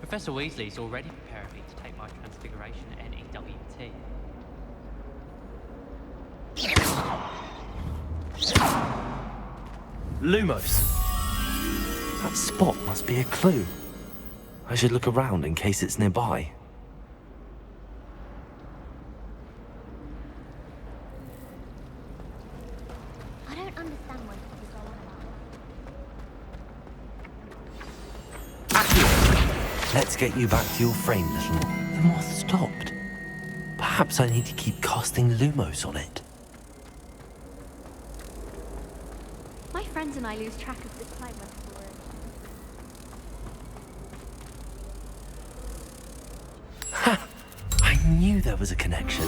Professor Weasley's already preparing me to take my transfiguration NEWT. Lumos! That spot must be a clue. I should look around in case it's nearby. I don't understand why people go on about Accio! Let's get you back to your frame, little one. The moth stopped. Perhaps I need to keep casting Lumos on it. My friends and I lose track of the time when we're Ha! I knew there was a connection.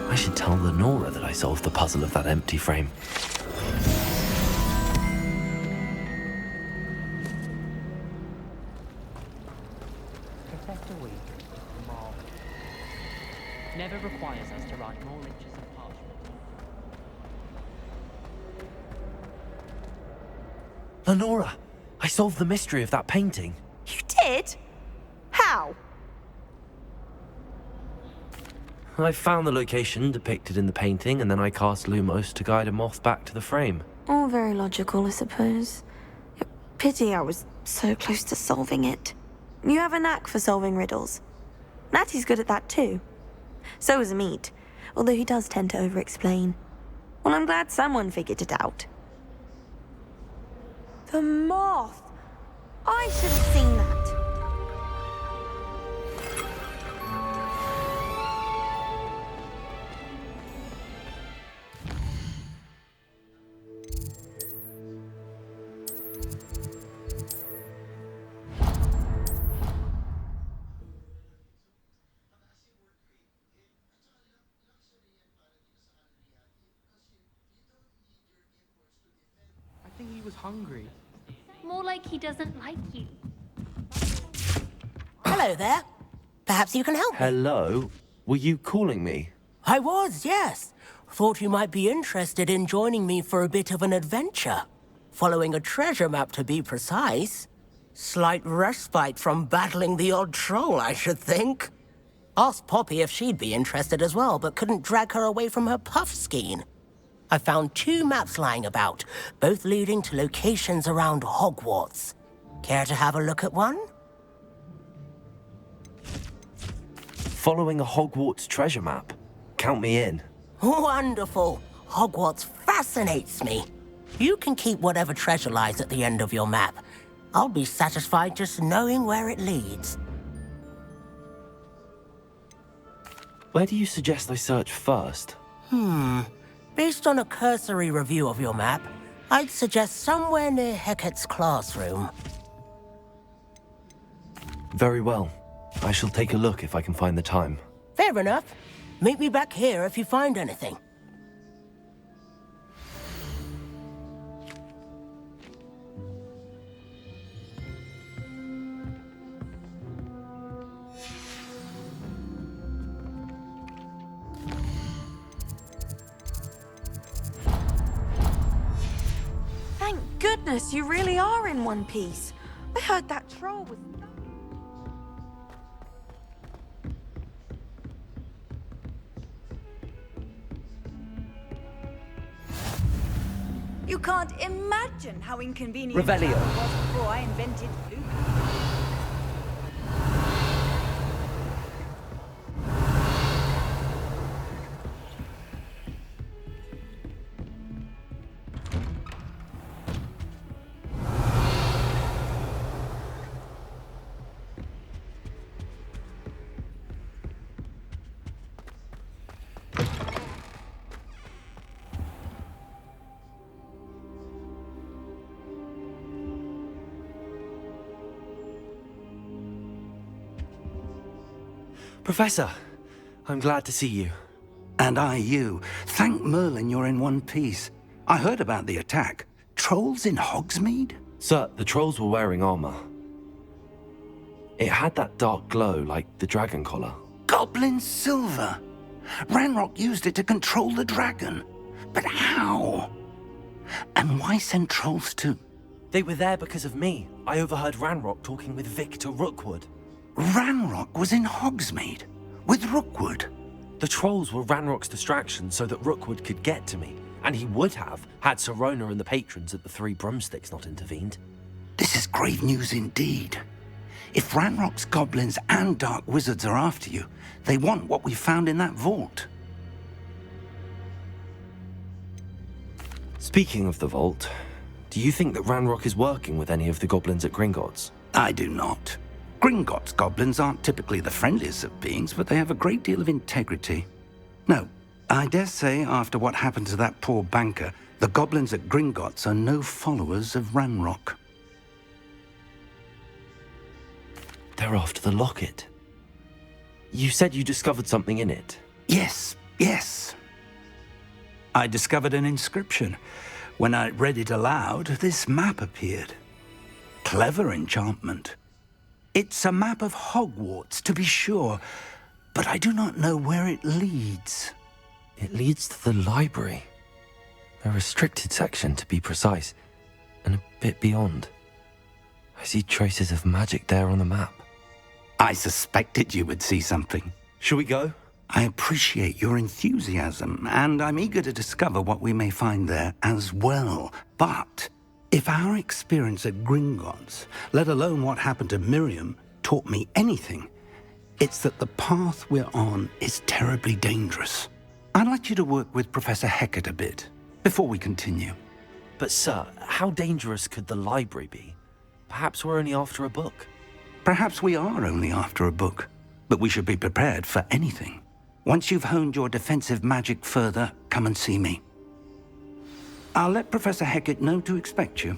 I should tell Lenora that I solved the puzzle of that empty frame. Professor Weasley is marvelous. Never requires us to write more inches of parchment. Lenora! I solved the mystery of that painting. You did? How? I found the location depicted in the painting, and then I cast Lumos to guide a moth back to the frame. All very logical, I suppose. Pity I was so close to solving it. You have a knack for solving riddles. Natty's good at that too. So is Amit, although he does tend to over-explain. Well, I'm glad someone figured it out. The moth! I should have seen that. I think he was hungry. more like he doesn't like you. Hello there. Perhaps you can help me. Hello? Were you calling me? I was, yes. Thought you might be interested in joining me for a bit of an adventure. Following a treasure map, to be precise. Slight respite from battling the odd troll, I should think. Asked Poppy if she'd be interested as well, but couldn't drag her away from her puff skein. I found 2 maps lying about, both leading to locations around Hogwarts. Care to have a look at one? Following a Hogwarts treasure map. Count me in. Wonderful. Hogwarts fascinates me. You can keep whatever treasure lies at the end of your map. I'll be satisfied just knowing where it leads. Where do you suggest I search first? Based on a cursory review of your map, I'd suggest somewhere near Hecat's classroom. Very well. I shall take a look if I can find the time. Fair enough. Meet me back here if you find anything. Thank goodness you really are in one piece. I heard that troll was... You can't imagine how inconvenient Revelio. travel was before I invented Luke. Professor, I'm glad to see you. And I you. Thank Merlin you're in one piece. I heard about the attack. Trolls in Hogsmeade? Sir, the trolls were wearing armor. It had that dark glow like the dragon collar. Goblin silver. Ranrock used it to control the dragon. But how? And why send trolls to They were there because of me. I overheard Ranrock talking with Victor Rookwood. Ranrock was in Hogsmeade with Rookwood. The trolls were Ranrock's distraction so that Rookwood could get to me, and he would have had Sirona and the patrons at the Three Broomsticks not intervened. This is grave news indeed. If Ranrock's goblins and dark wizards are after you, they want what we found in that vault. Speaking of the vault, do you think that Ranrock is working with any of the goblins at Gringotts? I do not. Gringotts goblins aren't typically the friendliest of beings, but they have a great deal of integrity. No, I dare say after what happened to that poor banker, the goblins at Gringotts are no followers of Ranrock. They're after the locket. You said you discovered something in it. Yes. I discovered an inscription. When I read it aloud, this map appeared. Clever enchantment. It's a map of Hogwarts, to be sure, but I do not know where it leads. It leads to the library. A restricted section, to be precise, and a bit beyond. I see traces of magic there on the map. I suspected you would see something. Shall we go? I appreciate your enthusiasm, and I'm eager to discover what we may find there as well. But if our experience at Gringotts, let alone what happened to Miriam, taught me anything, it's that the path we're on is terribly dangerous. I'd like you to work with Professor Hecat a bit before we continue. But sir, how dangerous could the library be? Perhaps we're only after a book. Perhaps we are only after a book, but we should be prepared for anything. Once you've honed your defensive magic further, come and see me. I'll let Professor Hecat know to expect you.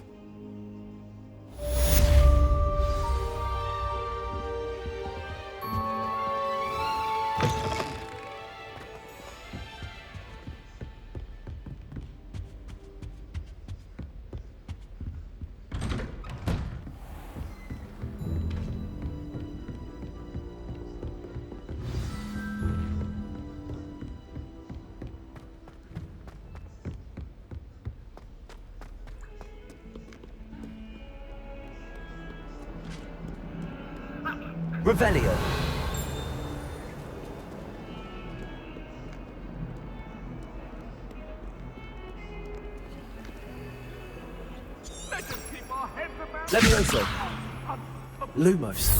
Revelio. Levioso. Lumos.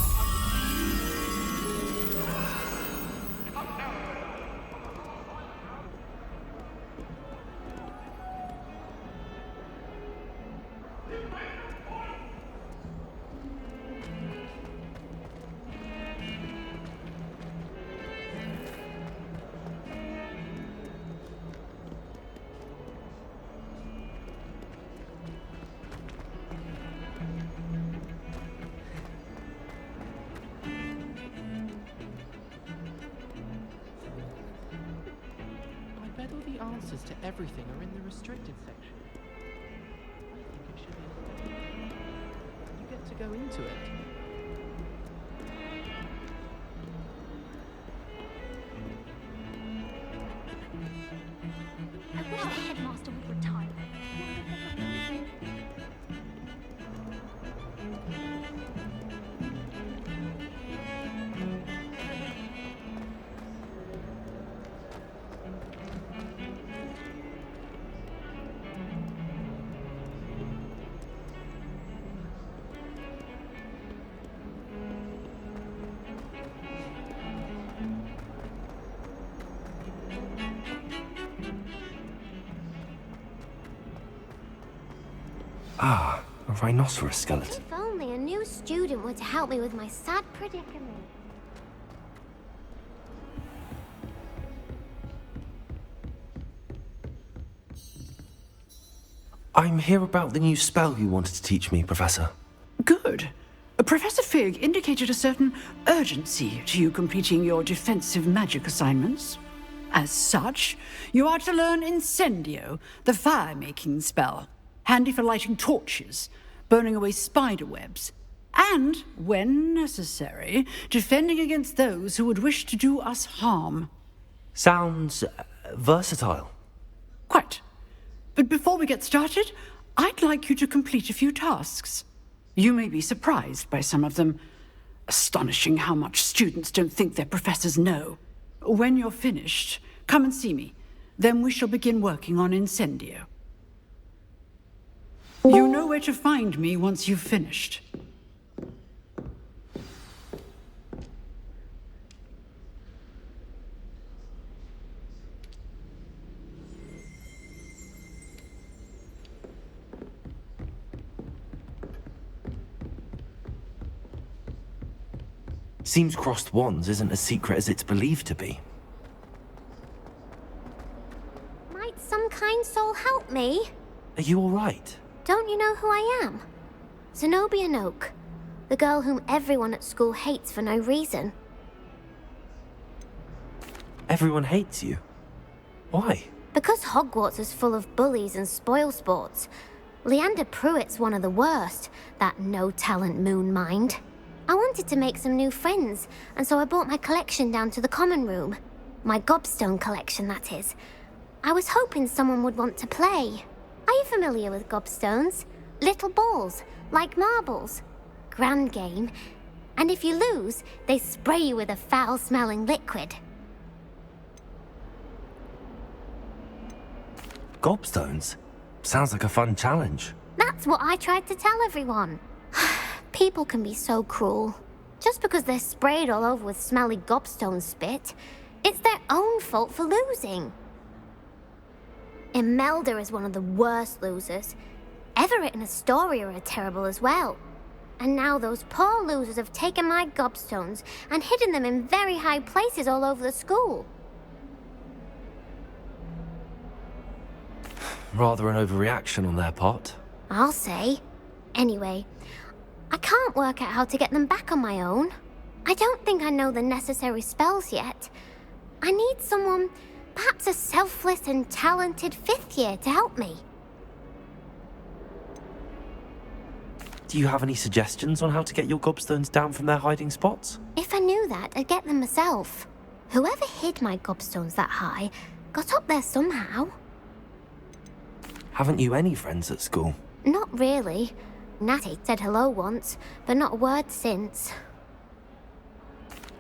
I bet all the answers to everything are in the restricted section. I think it should be. You get to go into it. I wish the headmaster would retire. Ah, a rhinoceros skeleton. If only a new student were to help me with my sad predicament. I'm here about the new spell you wanted to teach me, Professor. Good. Professor Fig indicated a certain urgency to you completing your defensive magic assignments. As such, you are to learn Incendio, the fire-making spell, handy for lighting torches, burning away spider webs, and, when necessary, defending against those who would wish to do us harm. Sounds versatile. Quite. But before we get started, I'd like you to complete a few tasks. You may be surprised by some of them. Astonishing how much students don't think their professors know. When you're finished, come and see me. Then we shall begin working on Incendio. You know where to find me once you've finished. Seems crossed wands isn't as secret as it's believed to be. Might some kind soul help me? Are you alright? Don't you know who I am? Zenobia Noak, the girl whom everyone at school hates for no reason. Everyone hates you. Why? Because Hogwarts is full of bullies and spoilsports. Leander Pruitt's one of the worst, that no-talent moon mind. I wanted to make some new friends, and so I brought my collection down to the common room. My gobstone collection, that is. I was hoping someone would want to play. Are you familiar with gobstones? Little balls, like marbles. Grand game. And if you lose, they spray you with a foul-smelling liquid. Gobstones? Sounds like a fun challenge. That's what I tried to tell everyone. People can be so cruel. Just because they're sprayed all over with smelly gobstone spit, it's their own fault for losing. Imelda is one of the worst losers. Everett and Astoria are terrible as well. And now those poor losers have taken my gobstones and hidden them in very high places all over the school. Rather an overreaction on their part. I'll say. Anyway, I can't work out how to get them back on my own. I don't think I know the necessary spells yet. I need someone, perhaps a selfless and talented fifth year to help me. Do you have any suggestions on how to get your gobstones down from their hiding spots? If I knew that, I'd get them myself. Whoever hid my gobstones that high got up there somehow. Haven't you any friends at school? Not really. Natty said hello once, but not a word since.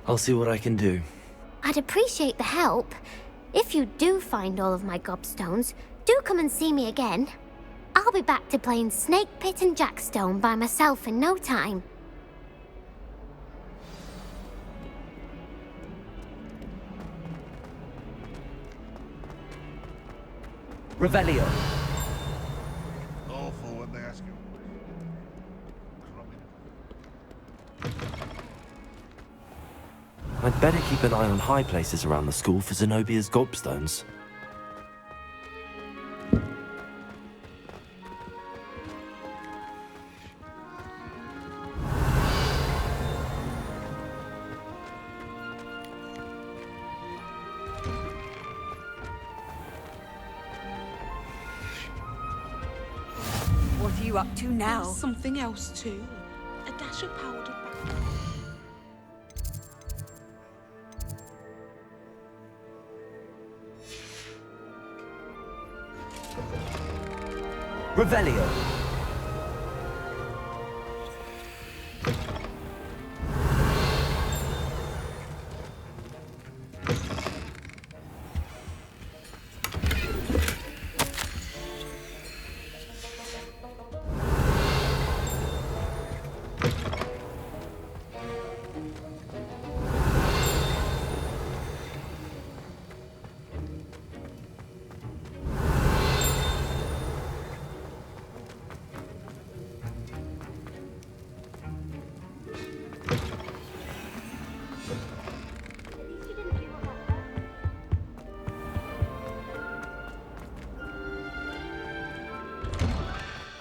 I'll see what I can do. I'd appreciate the help. If you do find all of my gobstones, do come and see me again. I'll be back to playing Snake Pit and Jackstone by myself in no time. Revelio. Awful when they ask you. I'd better keep an eye on high places around the school for Zenobia's gobstones. What are you up to now? Something else too. A dash of powdered back. Revelio.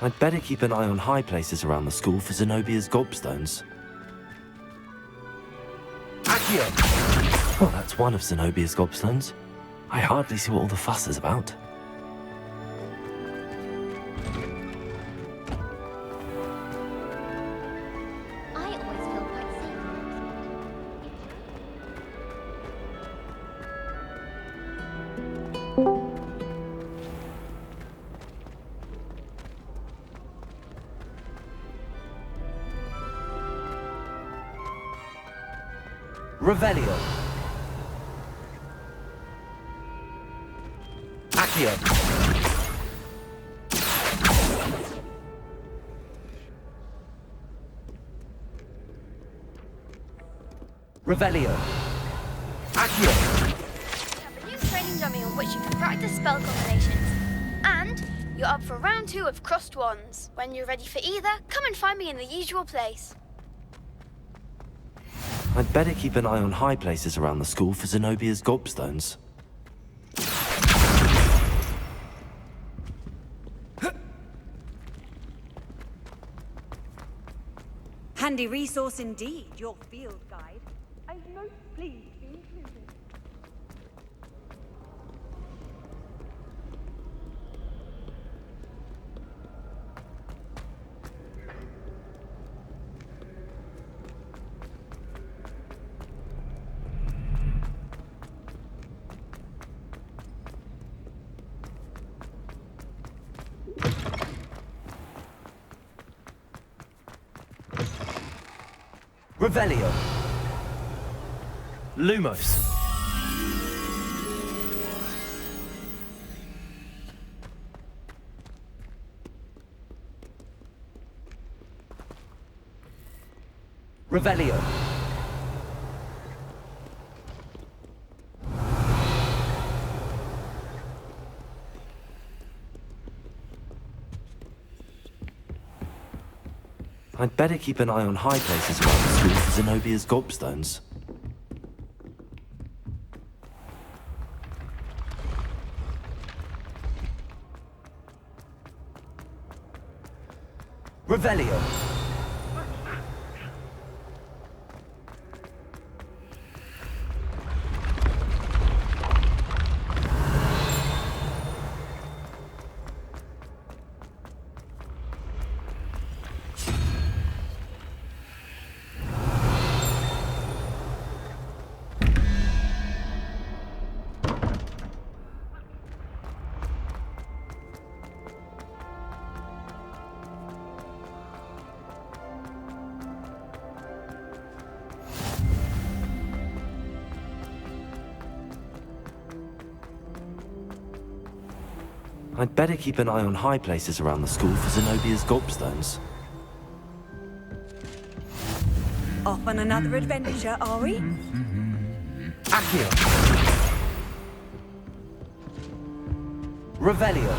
I'd better keep an eye on high places around the school for Zenobia's gobstones. Accio! Well, that's one of Zenobia's gobstones. I hardly see what all the fuss is about. I always feel quite safe. Revelio. Accio. Revelio. Accio. We have a new training dummy on which you can practice spell combinations. And you're up for round 2 of Crossed Wands. When you're ready for either, come and find me in the usual place. I'd better keep an eye on high places around the school for Zenobia's gobstones. Handy resource indeed, your field guide. I'm most pleased to be included. Revelio. Lumos. Revelio. I'd better keep an eye on high places around the school for Zenobia's gobstones. Revelio. I'd better keep an eye on high places around the school for Zenobia's gobstones. Off on another adventure, are we? Accio. Revelio.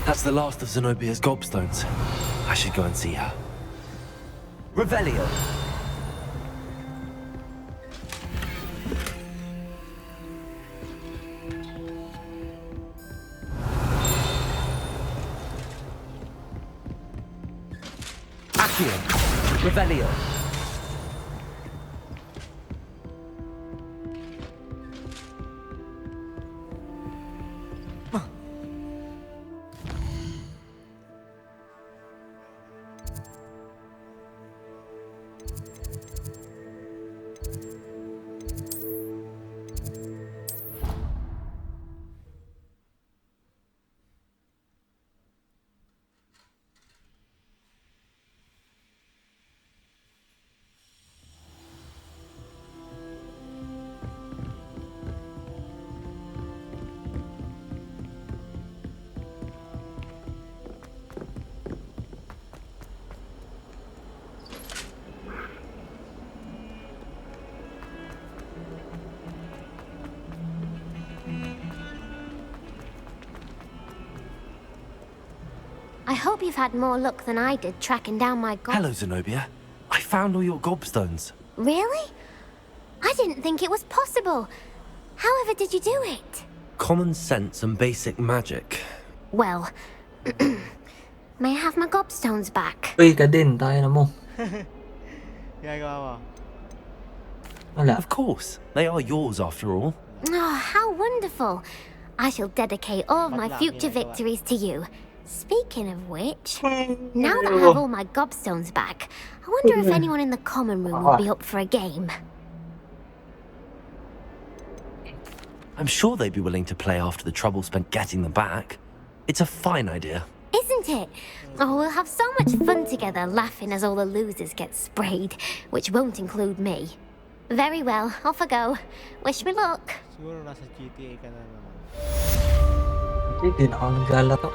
That's the last of Zenobia's gobstones. I should go and see her. Revelio. Accio. Revelio. I hope you've had more luck than I did tracking down my Hello, Zenobia. I found all your gobstones. Really? I didn't think it was possible. However did you do it? Common sense and basic magic. Well, may I have my gobstones back? Uy, ka din. Tayo na mo. Wala. Of course. They are yours after all. Oh, how wonderful. I shall dedicate all of my future victories to you. Speaking of which, now that I have all my gobstones back, I wonder if anyone in the common room would be up for a game. I'm sure they'd be willing to play after the trouble spent getting them back. It's a fine idea. Isn't it? Oh, we'll have so much fun together laughing as all the losers get sprayed, which won't include me. Very well, off I go. Wish me luck. Siguro nasa GTA ka na naman. Hindi din ako naglalaro.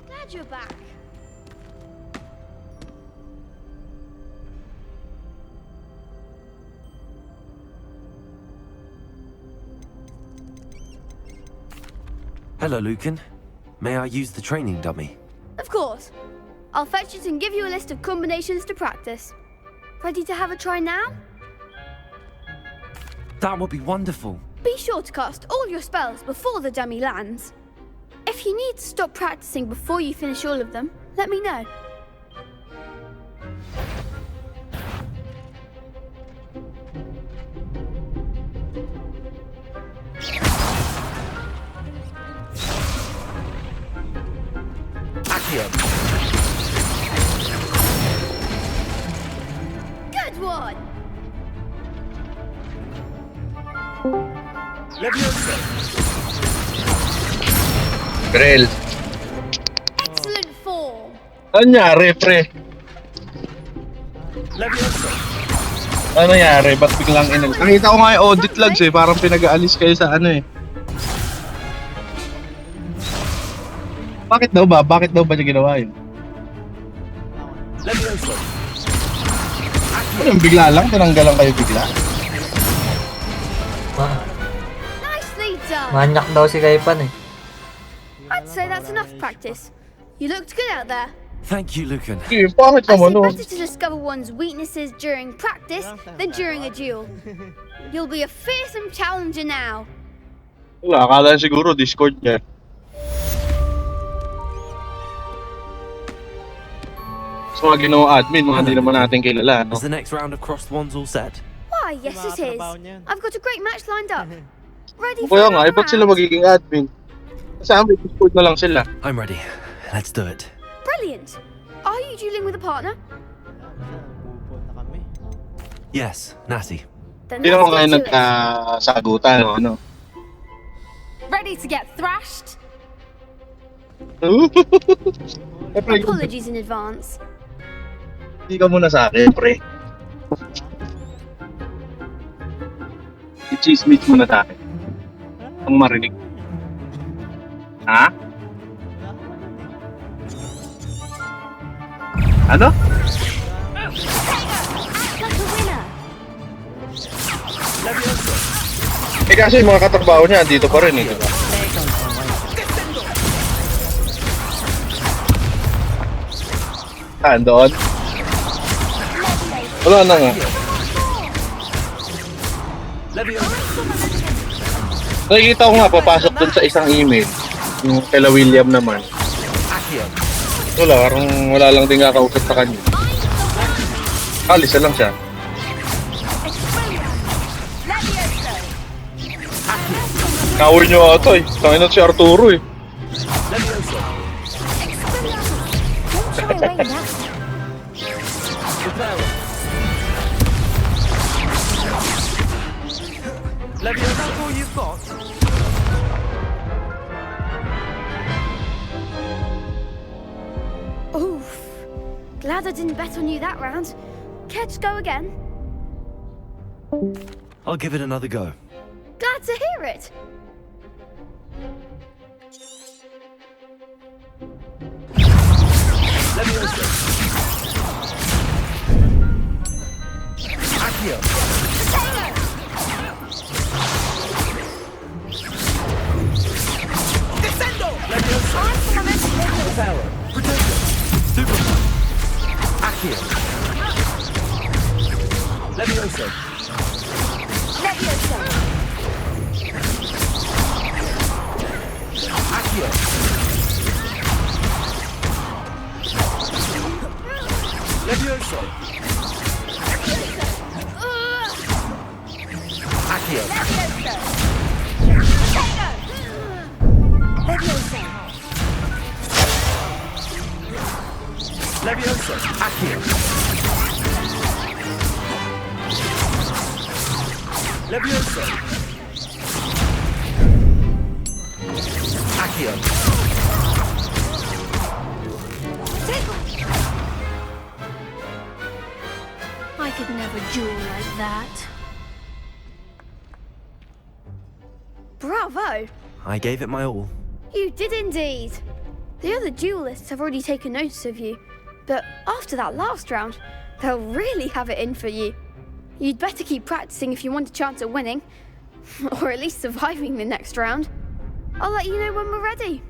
Glad you're back. Hello, Lucan. May I use the training dummy? Of course. I'll fetch it and give you a list of combinations to practice. Ready to have a try now? That would be wonderful. Be sure to cast all your spells before the dummy lands. If you need to stop practicing before you finish all of them, let me know. Good one! Grel. Excellent form. Ano nangyari, pre? Ano nangyari? Ba't biglang nakita ko nga yung audit logs eh. Parang pinag-aalis kayo sa ano eh. Bakit daw ba? Bakit daw ba niya ginawa yun? Ano, bigla lang? Tinanggalan kayo bigla? Nicely done. Manyak daw si Kaipan eh. I'd say that's enough practice. You looked good out there. Thank you, Lucan. Pangit I naman say oh. better to discover one's weaknesses during practice than during a duel. You'll be a fearsome challenger now. Wala, akala siguro Discord niya. So mga ginawa admin, mga hindi naman natin kilala, no? Is the next round of crossed wands all set? Why, yes it is. I've got a great match lined up. Ready for Kaya nga, another ba't sila round? magiging admin? Kasi may Discord na lang sila. I'm ready. Let's do it. Brilliant. Are you dueling with a partner? Yes, Natty. Then Hindi naman kayo let's get to it. nagkasagutan, ano? Ready to get thrashed? Pre, Apologies in advance. hindi ka muna sa akin, pre. I-chismis muna sa akin. Ang marinig. Ha? Ano? Eh kasi yung mga katrabaho niya dito pa rin eh, diba? Doon? Wala na nga. Nakikita ko nga, papasok dun sa isang email. Yung kala William naman. Wala, parang wala lang din kakausap sa kanya. Alis na lang siya. Kawin nyo ata eh. Tangin na si Arturo eh. Levy, is that all you've got? Glad I didn't bet on you that round. Care to go again? I'll give it another go. Glad to hear it. Leviosa! Accio! Descendo! Leviosa! Power! Protector! Super! Accio! Leviosa! Leviosa! Accio! Leviosa! Accio! Leviosa! Accio! Leviosa! Accio! I could never duel like that. Bravo! I gave it my all. You did indeed. The other duelists have already taken notice of you, but after that last round, they'll really have it in for you. You'd better keep practicing if you want a chance at winning, or at least surviving the next round. I'll let you know when we're ready.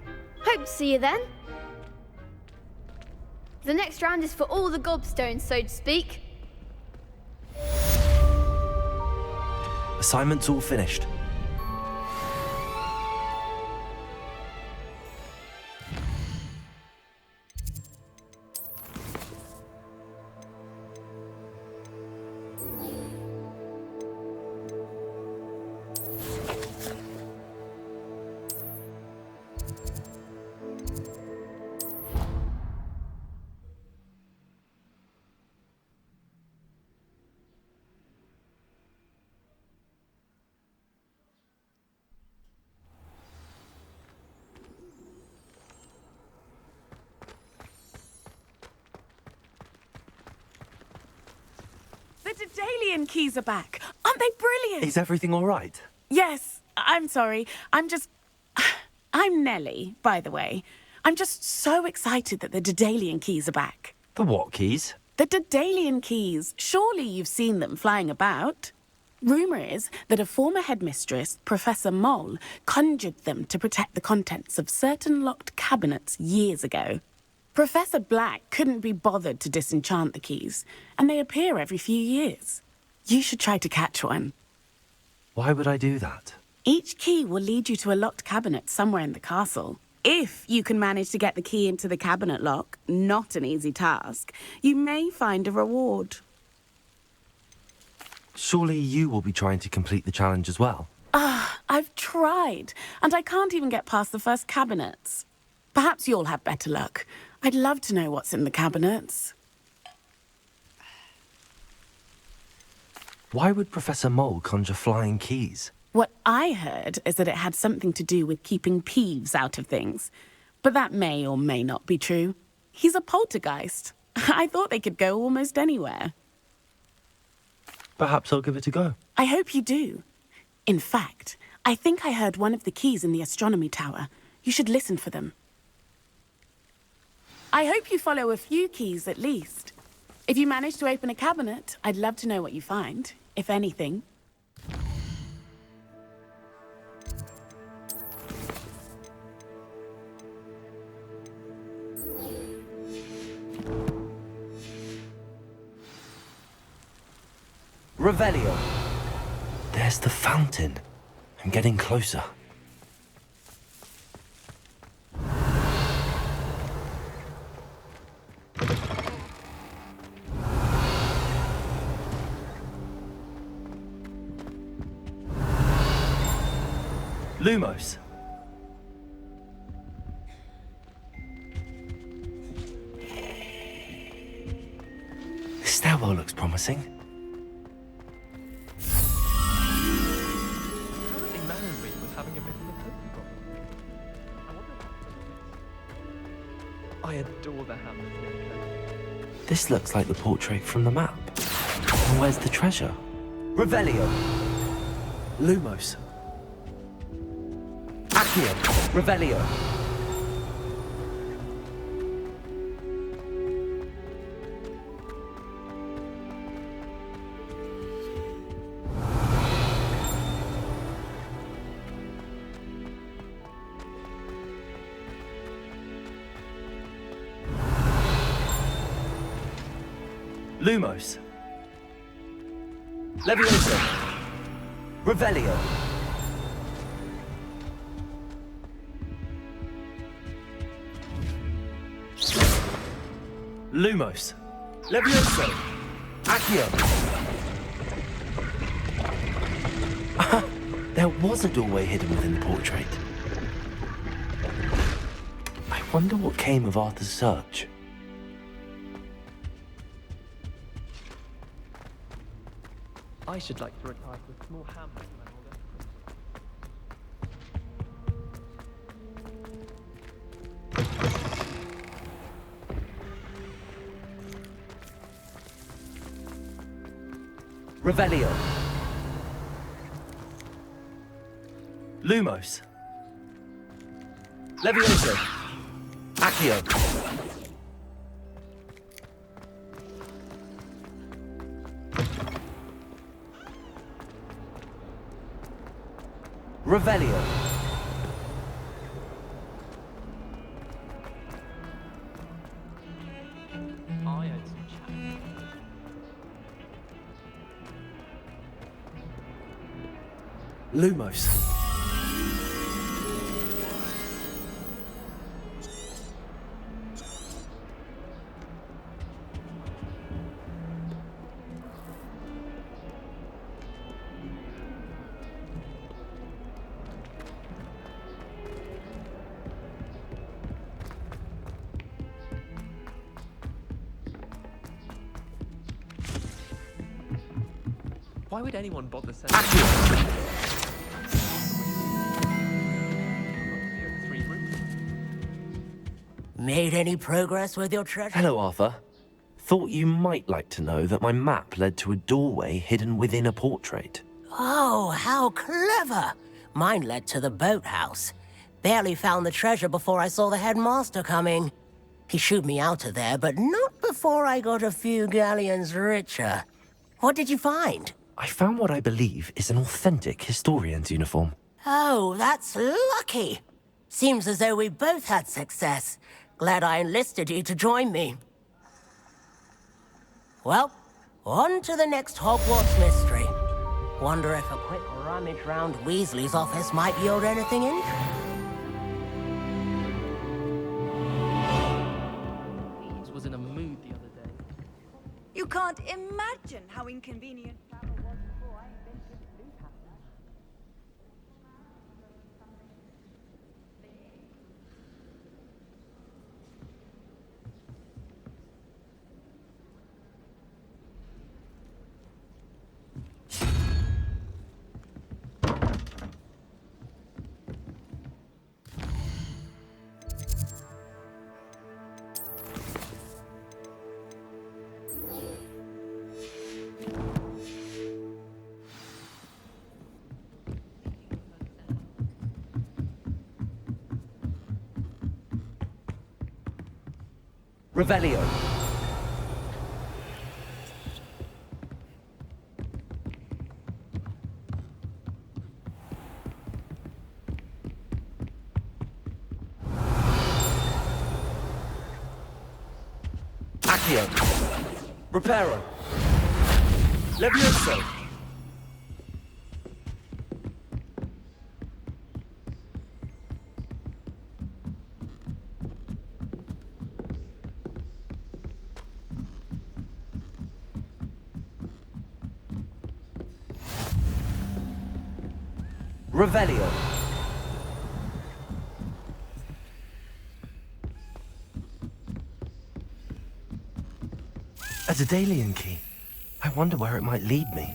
Hope to see you then. The next round is for all the gobstones, so to speak. Assignment's all finished. The Daedalian keys are back. Aren't they brilliant? Is everything all right? Yes, I'm sorry. I'm Nellie, by the way. I'm just so excited that the Daedalian keys are back. The what keys? The Daedalian keys. Surely you've seen them flying about. Rumour is that a former headmistress, Professor Moll, conjured them to protect the contents of certain locked cabinets years ago. Professor Black couldn't be bothered to disenchant the keys, and they appear every few years. You should try to catch one. Why would I do that? Each key will lead you to a locked cabinet somewhere in the castle. If you can manage to get the key into the cabinet lock, not an easy task, you may find a reward. Surely you will be trying to complete the challenge as well. I've tried, and I can't even get past the first cabinets. Perhaps you'll have better luck. I'd love to know what's in the cabinets. Why would Professor Moll conjure flying keys? What I heard is that it had something to do with keeping Peeves out of things. But that may or may not be true. He's a poltergeist. I thought they could go almost anywhere. Perhaps I'll give it a go. I hope you do. In fact, I think I heard one of the keys in the astronomy tower. You should listen for them. I hope you follow a few keys at least. If you manage to open a cabinet, I'd love to know what you find, if anything. Revelio. There's the fountain. I'm getting closer. Lumos. The stairwell looks promising. Apparently Manonry was having a bit of a poker problem. I wonder what I adore the hammer. This looks like the portrait from the map. And where's the treasure? Revelio. Lumos. Accio. Revelio. Lumos. Levioso. Revelio. Lumos. Levioso. Accio. There was a doorway hidden within the portrait. I wonder what came of Arthur's search. I should like to retire to a small hamlet when I'm older. Revelio. Lumos. Levioso. Accio. Revelio. I owed some chat. Lumos. Why would anyone bother saying Made any progress with your treasure? Hello, Arthur. Thought you might like to know that my map led to a doorway hidden within a portrait. Oh, how clever! Mine led to the boathouse. Barely found the treasure before I saw the headmaster coming. He shooed me out of there, but not before I got a few galleons richer. What did you find? I found what I believe is an authentic historian's uniform. Oh, that's lucky. Seems as though we both had success. Glad I enlisted you to join me. Well, on to the next Hogwarts mystery. Wonder if a quick rummage round Weasley's office might yield anything interesting. was in a mood the other day. You can't imagine how inconvenient travel was before I invented blue pasta. Revelio. Accio. Reparo. Levioso. Revelio. A Daedalian key. I wonder where it might lead me.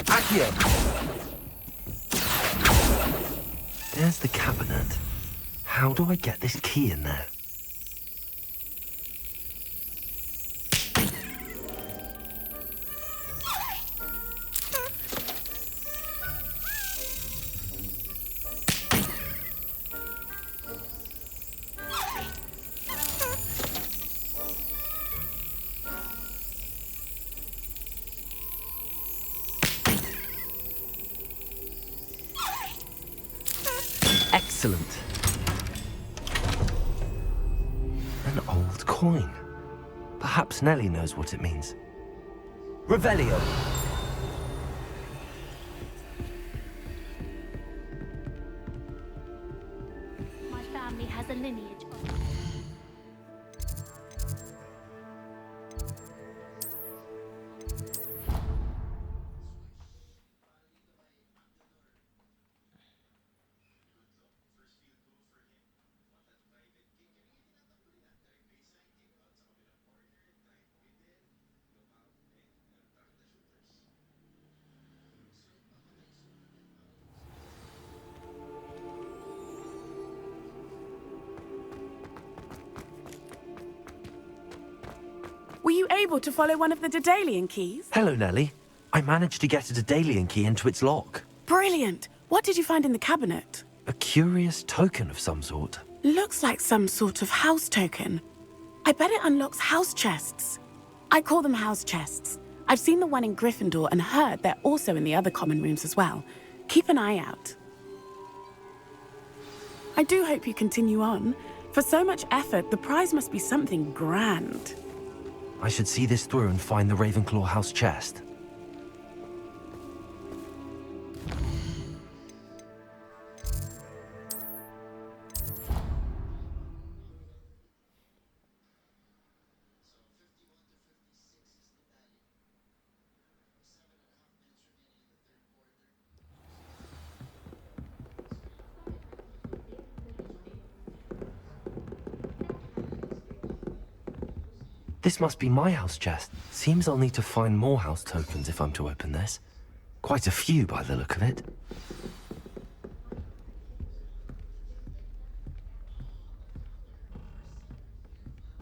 Accio. There's the cabinet. How do I get this key in there? Excellent. An old coin. Perhaps Nellie knows what it means. Revelio. My family has a lineage of... Were you able to follow one of the Daedalian keys? Hello, Nellie. I managed to get a Daedalian key into its lock. Brilliant! What did you find in the cabinet? A curious token of some sort. Looks like some sort of house token. I bet it unlocks house chests. I call them house chests. I've seen the one in Gryffindor and heard they're also in the other common rooms as well. Keep an eye out. I do hope you continue on. For so much effort, the prize must be something grand. I should see this through and find the Ravenclaw house chest. This must be my house chest. Seems I'll need to find more house tokens if I'm to open this. Quite a few by the look of it.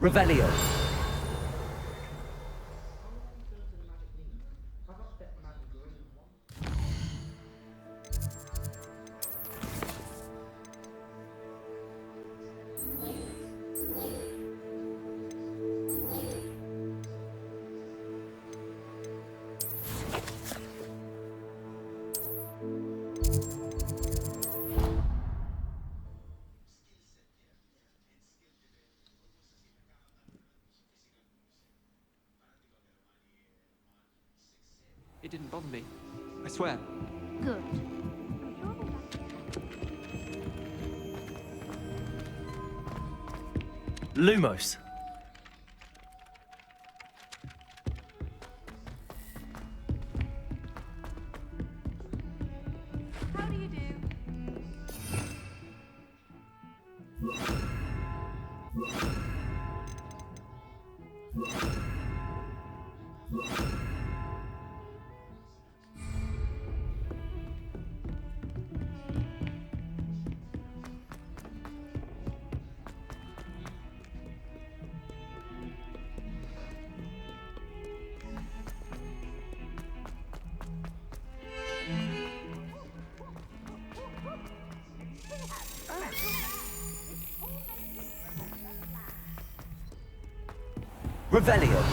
Revelio. It didn't bother me. I swear. Good. Lumos. How do you do? Revelio.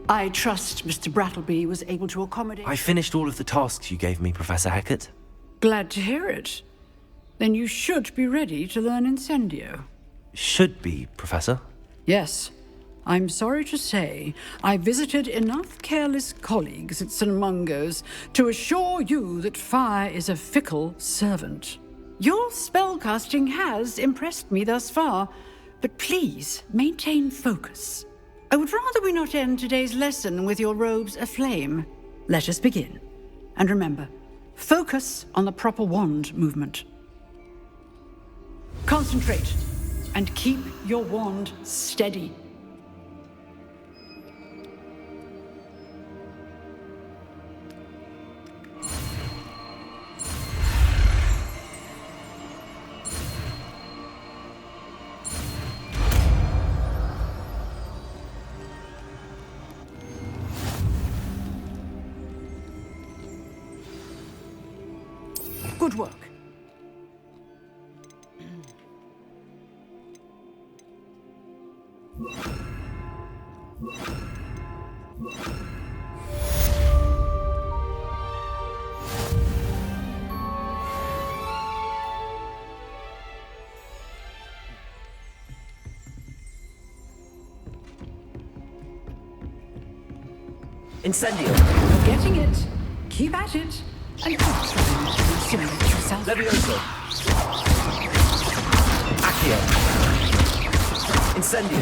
I trust Mr. Brattleby was able to accommodate... I finished all of the tasks you gave me, Professor Hecat. Glad to hear it. Then you should be ready to learn Incendio. Should be, Professor. Yes. I'm sorry to say, I visited enough careless colleagues at St. Mungo's to assure you that fire is a fickle servant. Your spellcasting has impressed me thus far, but please maintain focus. I would rather we not end today's lesson with your robes aflame. Let us begin. And remember, focus on the proper wand movement. Concentrate, and keep your wand steady. Good work. Incendio. You're getting it. Keep at it. And keep trying to simulate yourself. Levioso. Accio. Incendio.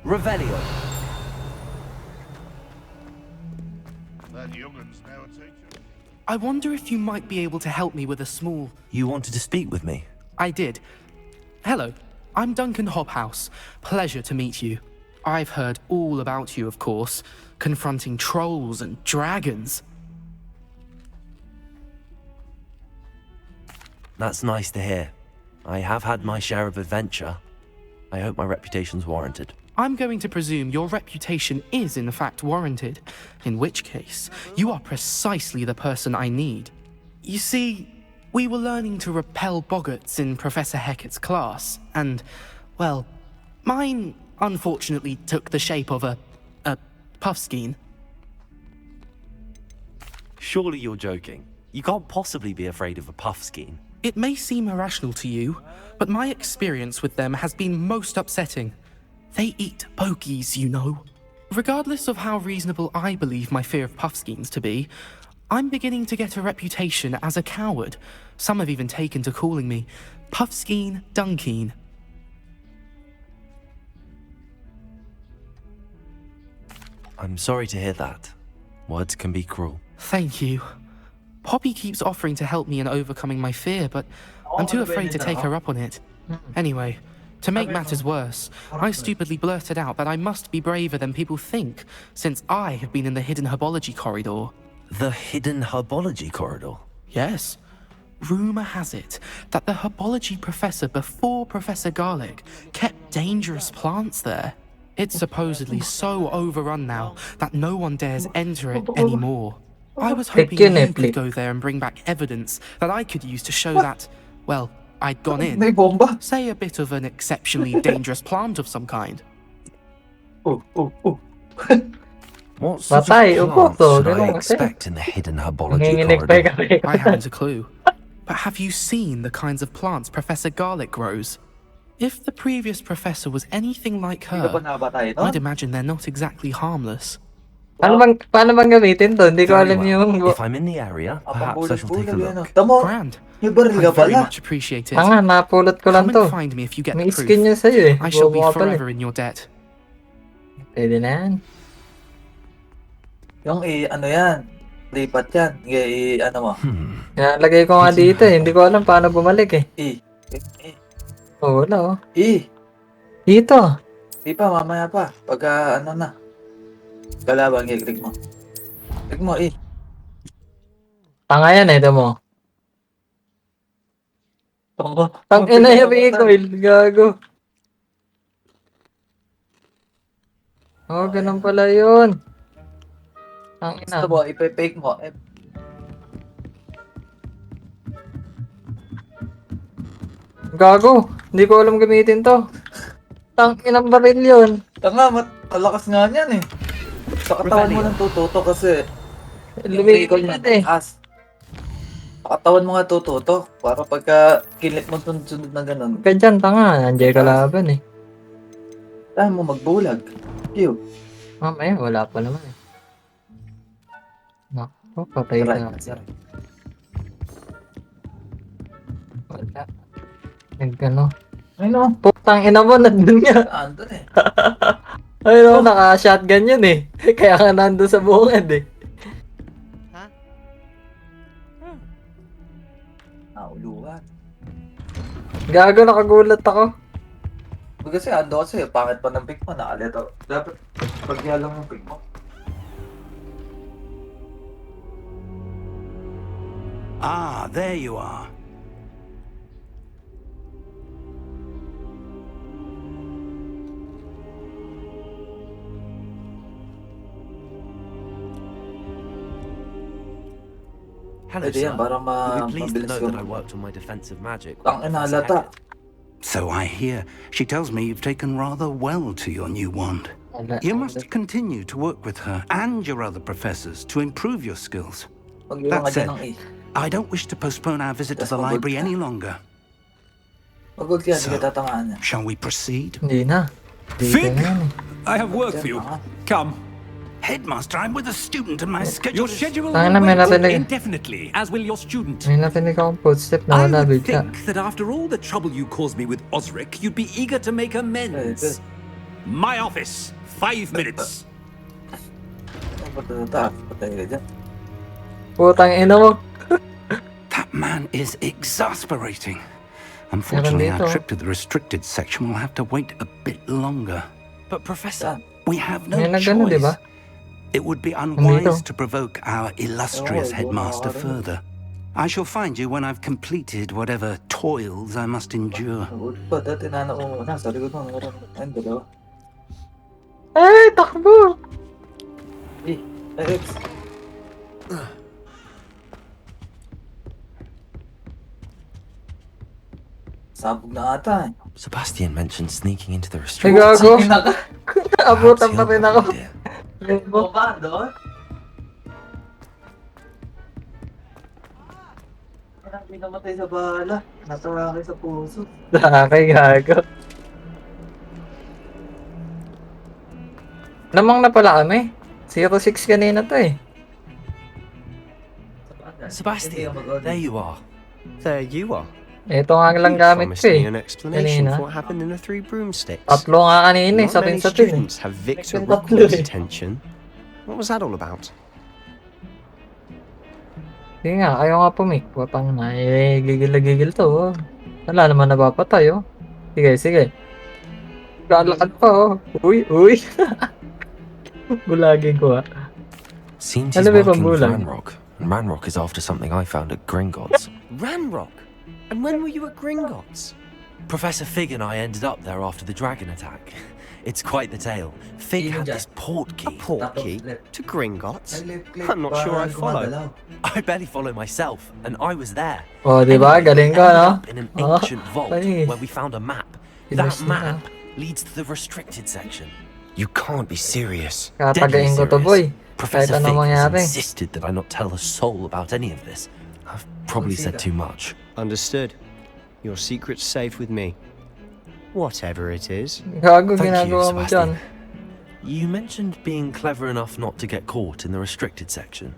Revelio. That youngun's now a teacher. I wonder if you might be able to help me with a small... You wanted to speak with me? I did. Hello, I'm Duncan Hobhouse. Pleasure to meet you. I've heard all about you, of course, confronting trolls and dragons. That's nice to hear. I have had my share of adventure. I hope my reputation's warranted. I'm going to presume your reputation is in fact warranted, in which case, you are precisely the person I need. You see, we were learning to repel boggarts in Professor Hecat's class, and, well, mine unfortunately took the shape of a puffskein. Surely you're joking. You can't possibly be afraid of a puffskein. It may seem irrational to you, but my experience with them has been most upsetting. They eat bogies, you know. Regardless of how reasonable I believe my fear of puffskeins to be, I'm beginning to get a reputation as a coward. Some have even taken to calling me Puffskeen Dunkeen. I'm sorry to hear that. Words can be cruel. Thank you. Poppy keeps offering to help me in overcoming my fear, but I'm too afraid to take her up on it. Anyway, to make matters worse, I stupidly blurted out that I must be braver than people think, since I have been in the hidden herbology corridor. The hidden herbology corridor? Yes. Rumour has it that the herbology professor before Professor Garlic kept dangerous plants there. It's supposedly so overrun now that no one dares enter it anymore. I was hoping you could go there and bring back evidence that I could use to show that, well, I'd gone in. Say a bit of an exceptionally dangerous plant of some kind. What sort of plants should I expect in the hidden herbology corridor? I haven't a clue. But have you seen the kinds of plants Professor Garlic grows? If the previous professor was anything like her, I'd imagine they're not exactly harmless. Paano bang gamitin to? Hindi ko alam yung... If I'm in the area, perhaps I shall take a look. Grand. I very much appreciate it. Napulot ko lang Come and to. find me if you get May the skin proof. yun sa'yo eh. I shall be Bobo ka pala eh. forever in your debt. Pwede na yan. Yung ano yan, lipat yan. Ano mo? Lagay ko nga dito eh. Hindi ko alam paano bumalik eh. Wala oh. Dito. Di pa, mamaya pa. Pagka ano na. Kalaban, click mo. Click mo, Tanga yan eh, ito mo. Tang ina yung recoil. Gago. Oh, ganun pala yun. Tang ina. Gusto mo, ipe-fake mo. Gago. Hindi ko alam gamitin to. Tang inang baril yun. Tanga, malakas nga niyan eh. Sa katawan mo ng tututo kasi. Lumilipad eh. Sa katawan mo nga tututo. Para pagka kilit mo sunod-sunod na ganun. Ka dyan, tanga. Nandiyan ka laban eh. Kaya mo magbulag. Q. Mamaya, wala pa naman eh. Naku, patay na. Wala. Nagkano. Ayun. Putang ina mo, nandun nga. Andun eh. Ayun, naka-shotgun yun eh. Kaya ka nandun sa bungad eh. Nauluhan. Gago, nakagulat ako. Kasi ando kasi, pangit pa ng pick mo, nakalito. Dapat, pagya lang yung pick mo. Ah, there you are. Hello, Pwede yan, sir. para You'll be pleased to mabilis know yung... that I worked on my defensive magic. Ang inalata. So I hear. She tells me you've taken rather well to your new wand. You must continue to work with her and your other professors to improve your skills. That said, I don't wish to postpone our visit to the library any longer. So, shall we proceed? Hindi na. Fig, I have work for you. Come. Headmaster, I'm with a student and my schedule Your schedule Tanga na, will may wait natinig. indefinitely, as will your student. May natinig akong footstep na wala bigla. Think that after all the trouble you caused me with Osric, you'd be eager to make amends. My office, 5 minutes. Putang ina mo. That man is exasperating. Unfortunately, our trip to the restricted section will have to wait a bit longer. But Professor, we have no May nagano, di ba? choice. It would be unwise to provoke our illustrious headmaster further. I shall find you when I've completed whatever toils I must endure. Ay, takbo! Sabog na ata eh. Sebastian mentioned sneaking into the Ay, restricted gago. section. Abutan pa rin ako. Mo ba doon? Hindi namatay sa bala. Nataraki sa puso. Sakay, gago. Namang na pala kami. 06 kanina to eh. Sebastian, there you are. There you are. Ito nga lang gamit ko Promised me eh. an explanation Kanina. for what happened in the Three Broomsticks. Tatlo nga kanina eh, Not many satin-satin eh. students have Victor Tatlo Rockwood's eh. attention. What was that all about? Sige nga, ayaw nga pumik. Putang na, eh, gigil to. Oh. Wala naman napapatay oh. Sige, sige. Lalakad pa oh. Uy, uy. Bulagin ko ah. Seems he's Ano ba working yung with pambulag? Ranrock, and Ranrock is after something I found at Gringotts. Ranrock? And when were you at Gringotts? Professor Fig and I ended up there after the dragon attack. It's quite the tale. Fig had this port key. A port key? To Gringotts? I'm not sure I follow. I barely follow myself, and I was there. Oh, di ba? Galing ka, no? In an Oh, ancient vault ay. where we found a map. Pinush That niya. map leads to the restricted section. You can't be serious. Katagain ko to, boy. Kahit Professor ano Fig has mangyari. insisted that I not tell a soul about any of this. I've probably said too much. Understood. Your secret's safe with me. Whatever it is. Gago, Thank you, ginagawa mo dyan. Sebastian. You mentioned being clever enough not to get caught in the restricted section.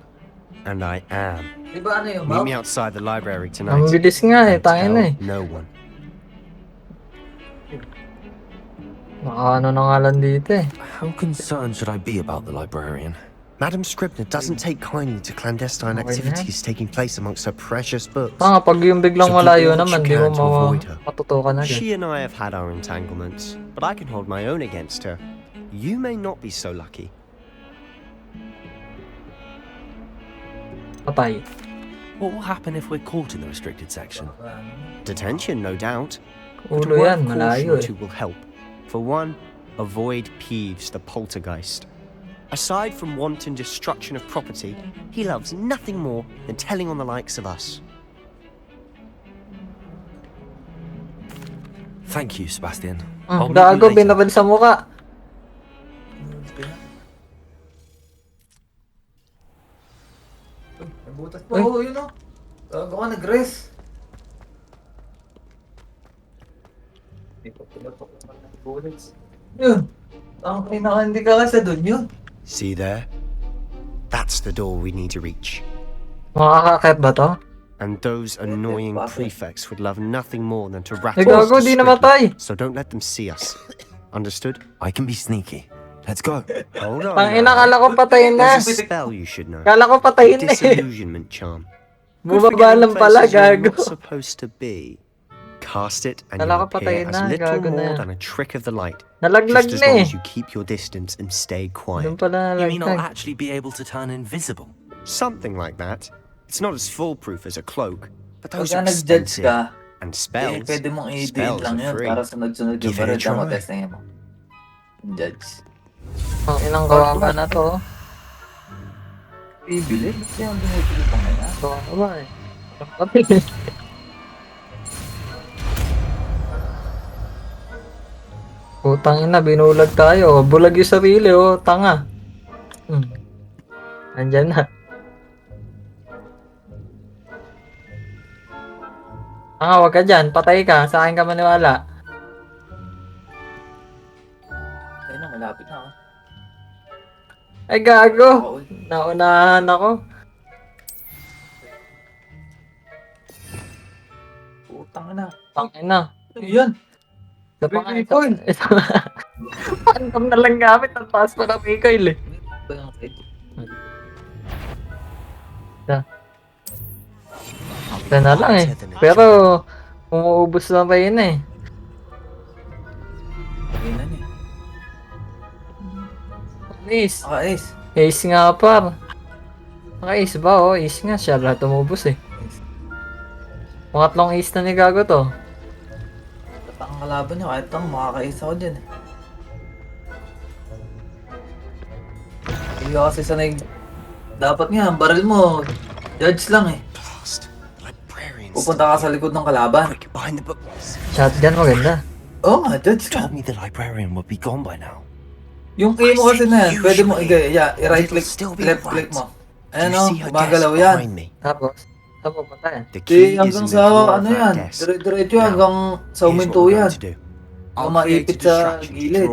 And I am. Di ba ano yung Meet map? me outside the library tonight. Ang bilis nga eh, And tayo tell na eh. no one. Nakaano na nga lang dito eh. How concerned should I be about the librarian? Madam Scribner doesn't take kindly to clandestine Okay na. activities taking place amongst her precious books. Tanga, pag yung biglang So do malayo all that naman, you di mo can to avoid her. matutukan agad. She and I have had our entanglements, but I can hold my own against her. You may not be so lucky. Patay. What will happen if we're caught in the restricted section? Detention, no doubt. But a Ulo word yan, of caution malayo or eh. two will help. For one, avoid Peeves, the poltergeist. Aside from wanton destruction of property, he loves nothing more than telling on the likes of us. Thank you, Sebastian. Gago, I'll meet you later. binabad sa muka. Yun. Ang pinaka hindi ka kasi dun yun. See there? That's the door we need to reach. Makakakit ba to? And those annoying prefects would love nothing more than to rattle Ay, gago, us di discreetly. namatay. So don't let them see us. Understood? I can be sneaky. Let's go. Hold on. Tangina, now. kala ko patayin na. There's a spell you should know. Kala ko patayin na eh. Disillusionment charm. Good for Bumaba getting lang pala, places you're gago. not supposed to be. Cast it and Kala you'll ko appear patayin as na, little gago na more yan. than a trick of the light. Nalaglag Just as na long eh. as you keep your distance and stay quiet. Doon pala You mean I'll nalaglag. actually be able to turn invisible? Something like that. It's not as foolproof as a cloak, but those Pagka are nag-judge expensive. ka, And eh, spells. pwede mong i-deal Spells lang are yun free. para sunod-sunod yung Give it a baril. Tama, try. testingin mo. Judge. Ang inang kawawa na to. Bibili? Ba't kaya ang binibili pa ngayon? Kawawa eh. Kapatid. Putang ina, binulag tayo. Bulag yung sarili, oh. Tanga. Andyan na. Tanga, wag ka dyan. Patay ka. Sa akin ka maniwala. Ayun na, malapit na ako. Ay, gago. Naunahan ako. Putang na. Tangina. Ano yan? Ito pa nga, ito. Phantom na lang gamit. Ang taas pa ng recoil eh. Ito na lang eh. Pero, umuubos lang tayo na eh. Ayun eh. Ace. Ace. Ace nga par. Ace ba oh? Ace nga siya. Lahat umubos eh. Pangatlong ace na ni Gago to. Ang kalaban niya, kahit ang makaka-ace ako dyan eh. Hindi ka kasi sanay. Dapat nga, ang baril mo, judge lang eh. Pupunta ka sa likod ng kalaban. Shotgun maganda. Oo nga, judge ka. Told me the librarian would be gone by now. Yung aim mo kasi na yan, pwede mo i-right click, left click mo. Ayan o, gumagalaw yan. Tapos punta yan. Di hanggang sa ano yan, dire-diretso hanggang sa uminto yan. Ang maipit sa gilid.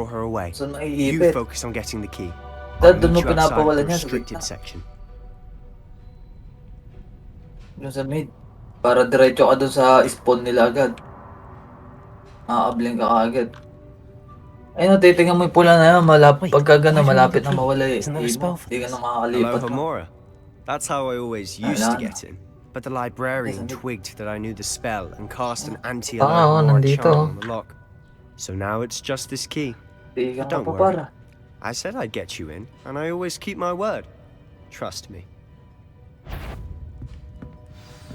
So maiipit. Focus on getting the key. Dahil doon mo pinapawalan yan sa gitna. Yung sa mid. Para diretso ka doon sa spawn nila agad. Makakabling ka agad. Ayun, titingnan mo yung pula na yan, pagka gano'n, malapit na mawala eh. Hindi ka na makakalipat. Hello, Homura. That's how I always used to get in. But the librarian twigged that I knew the spell and cast an anti-alarm charm on the lock. So now it's just this key. But don't worry. I said I'd get you in, and I always keep my word. Trust me.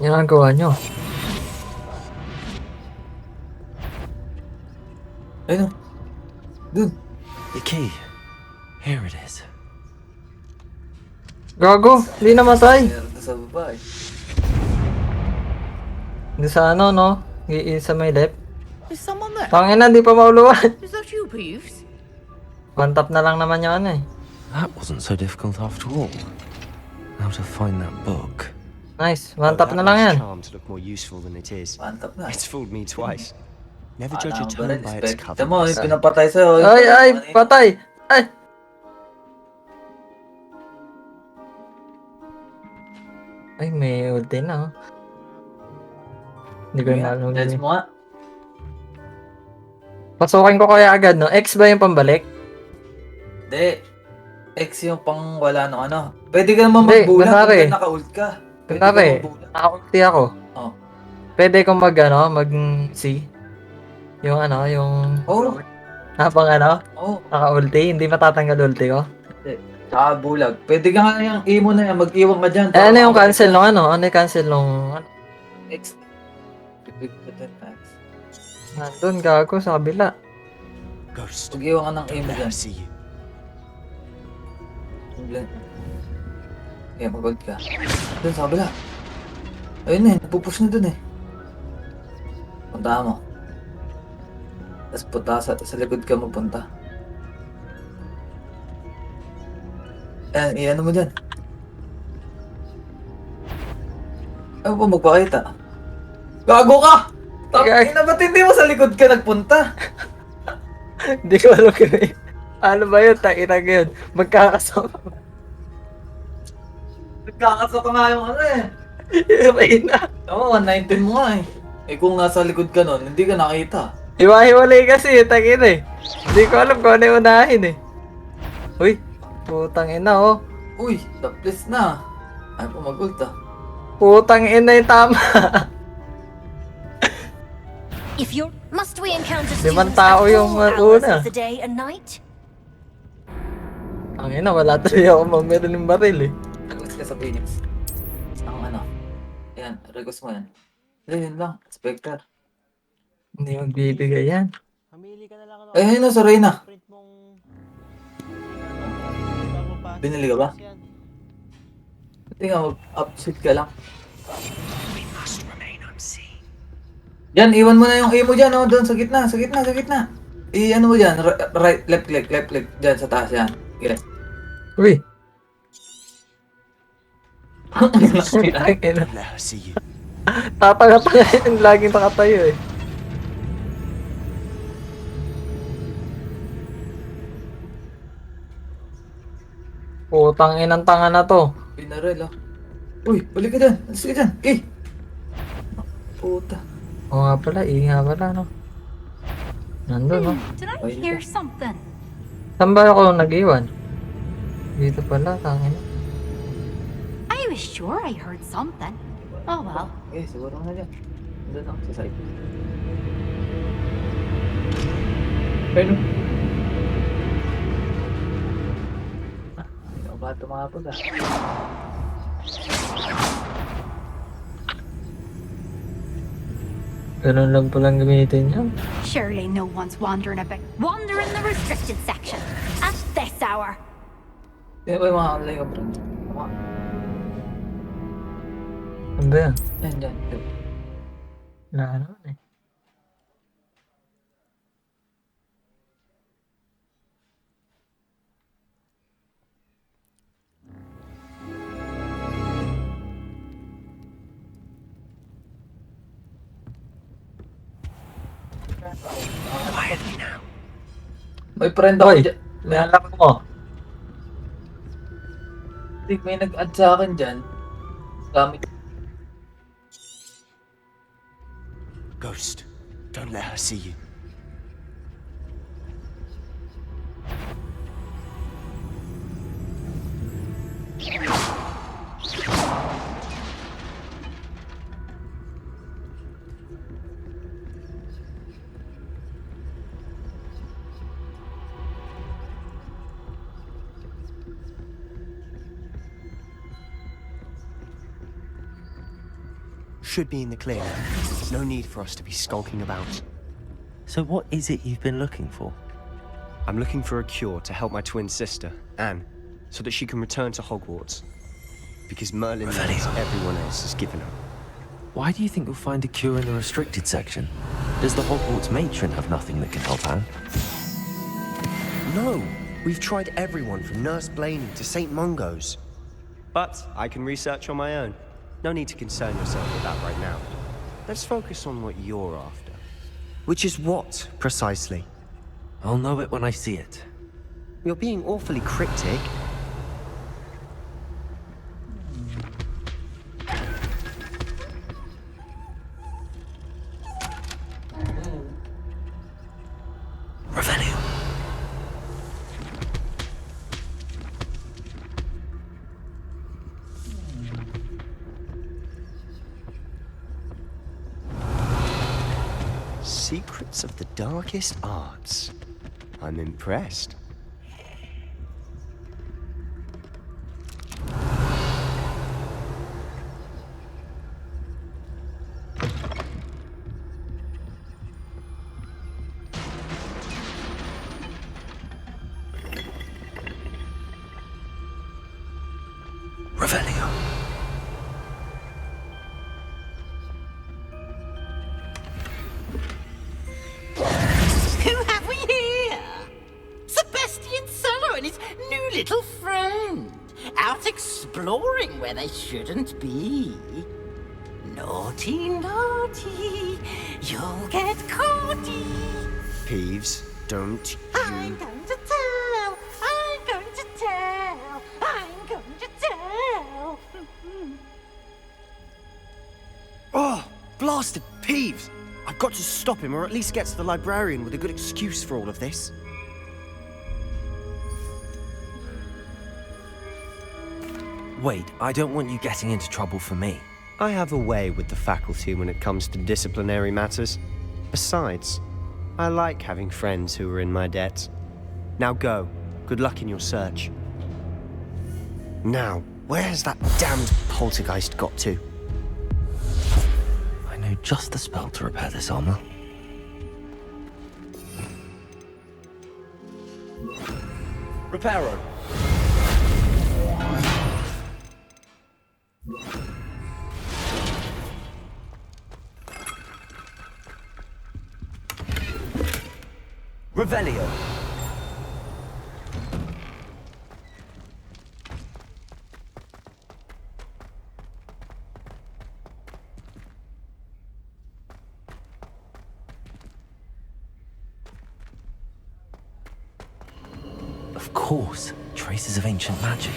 Yan ang gawa nyo. Ayun. Dude. The key. Here it is. Gago, hindi namatay. Sa baba eh. Hindi sa ano no? Sa may left. Is someone there? Tangina, di pa mauluan. Is that you, Peeves? One tap na lang naman yung ano eh. That wasn't so difficult after all. How to find that book. Nice, one tap na lang yan. Charm to look more useful than it is. One tap na. It's fooled me twice. Never judge a tome by its cover. Tama mo, pinapatay sa'yo. Ay, patay! Ay! Ay, may ulti na oh. Hindi ko na alam. Judge mo nga. Pasukin ko kaya agad no? X ba yung pambalik? Hindi. X yung pang wala no ano. Pwede ka naman magbulang kung naka-ult ka. Kunwari, naka-ulti ako. Oh. Pwede kong mag-C. Yung ano, yung... Oo. Habang ano? Oo. Naka-ulti, hindi matatanggal ulti ko. Hindi. Saka bulag. Pwede ka nga yung imo na yan, mag-iwan ka dyan. Eh, ano yung cancel nung ano? Ano yung cancel nung... X. Nandun, gago sa kabila. Ghost. Mag-iwan ka ng imo dyan. Kaya mag-ult ka. Dun sa kabila. Ayun eh, napupush na dun eh. Punta mo. Tapos punta sa likod ka magpunta. Ayan, iyan mo dyan. Ayaw pa magpakita. Gago ka! Tangina, ba't hindi mo sa likod ka nagpunta? Hindi ko alam kung ano ba yun, tangina yun. Magkakasama. Nagkakasaka nga yung ano eh. Reyna. Oo, 119 mo nga eh. Eh kung nasa likod ka nun, hindi ka nakita. Hiwa-hiwalay kasi, tangina eh. Hindi ko alam kung ano yung unahin eh. Uy, putang ina oh. Uy, taplis na. Ay, pumagulta. Putang ina yung tama. If you're... Must we encounter Limang students tao at yung all hours una. of the day and night? Ang ina, wala tuloy ako mamira ng baril eh. Request ka sa Phoenix. Ang ano. Ayan, request mo yan. Yun lang, Spectre. Hindi magbibigay yan. Eh, ano sa Reyna? Binili ka ba? Hindi nga, mag-upshoot ka lang. Yan, iwan mo na yung A mo dyan, oh, doon sa gitna, sa gitna, sa gitna. I-ano mo dyan, right, left click, dyan sa taas yan. Okay. Uy. Tatanga-tanga yung laging nakatayo eh. Putang inang tanga na to. Pinarel ah. Uy, balik ka dyan, alis ka dyan, eh. Puta. Oo nga pala, nga pala no. Nandun no. Did I hear something? Saan ba ako nag-iwan? Dito pala, tangin. I was sure I heard something. Oh well. Eh, siguro na dyan. Nandun ako sa side. Pero... Hindi ako ba tumapag ah. Ganun lang palang gamitin niya. Surely no one's wandering about. Wander in the restricted section at this hour. Hindi ba yung mga online ka, bro? Ano ba yan? Yan, dyan. Wala naman eh. Quietly now. May friend ako dyan. Nalala mo. May nag-add sa akin dyan. Gamit. Ghost, don't let her see you. Should be in the clear. No need for us to be skulking about. So what is it you've been looking for? I'm looking for a cure to help my twin sister, Anne, so that she can return to Hogwarts. Because Merlin knows everyone else has given her. Why do you think you'll find a cure in the restricted section? Does the Hogwarts matron have nothing that can help Anne? No! We've tried everyone from Nurse Blaney to St. Mungo's. But I can research on my own. No need to concern yourself with that right now. Let's focus on what you're after. Which is what, precisely? I'll know it when I see it. You're being awfully cryptic. Revelio. Secrets of the darkest arts. I'm impressed. Revelio. Who have we here? Sebastian Solo and his new little friend. Out exploring where they shouldn't be. Naughty, naughty. You'll get caughty. Peeves, don't I'm you... going to tell. I'm going to tell. I'm going to tell. Oh, blasted Peeves! I've got to stop him, or at least get to the librarian with a good excuse for all of this. Wait, I don't want you getting into trouble for me. I have a way with the faculty when it comes to disciplinary matters. Besides, I like having friends who are in my debt. Now go. Good luck in your search. Now, where's that damned poltergeist got to? I know just the spell to repair this armor. Reparo. Revelio. Of course, traces of ancient magic.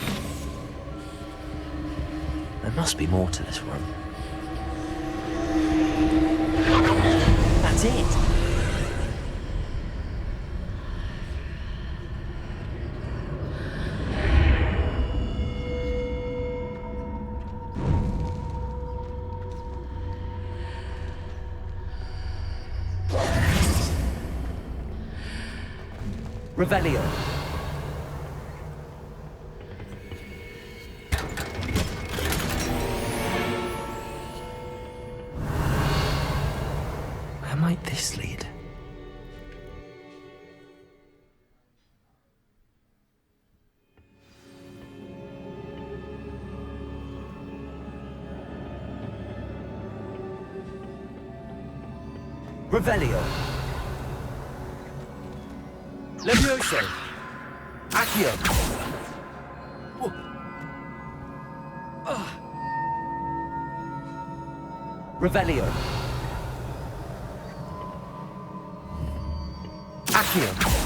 There must be more to this room. That's it! Revelio. Where might this lead? Revelio. Levioso. Accio. Revelio. Accio.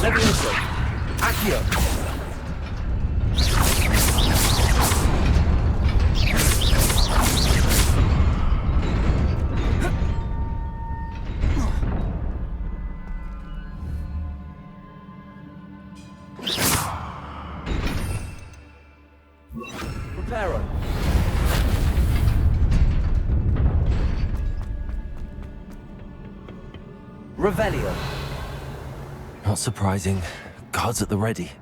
Levioso. Accio. Reparo. Revelio. Not surprising. Guards at the ready.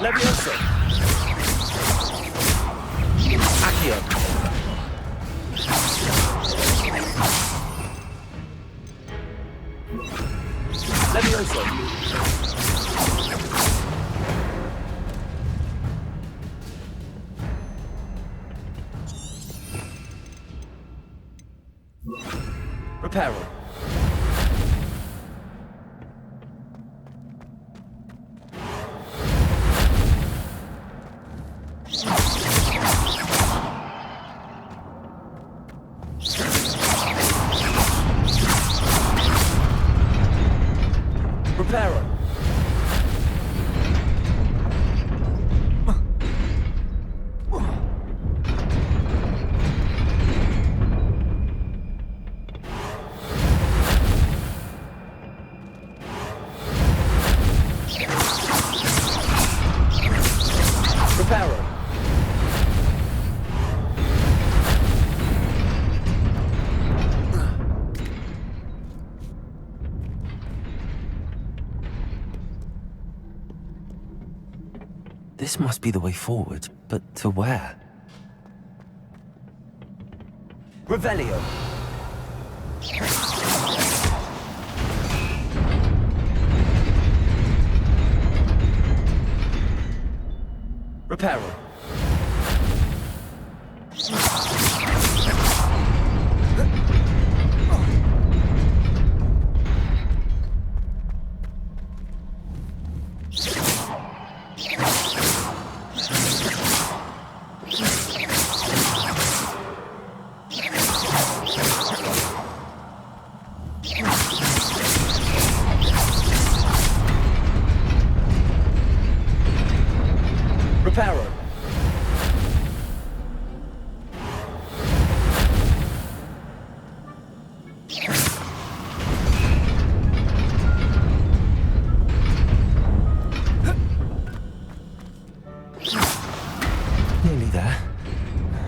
Levioso. Accio. Levioso. Reparo. Reparo. Reparo. This must be the way forward, but to where? Revelio. Reparo. Reparo. Nearly there.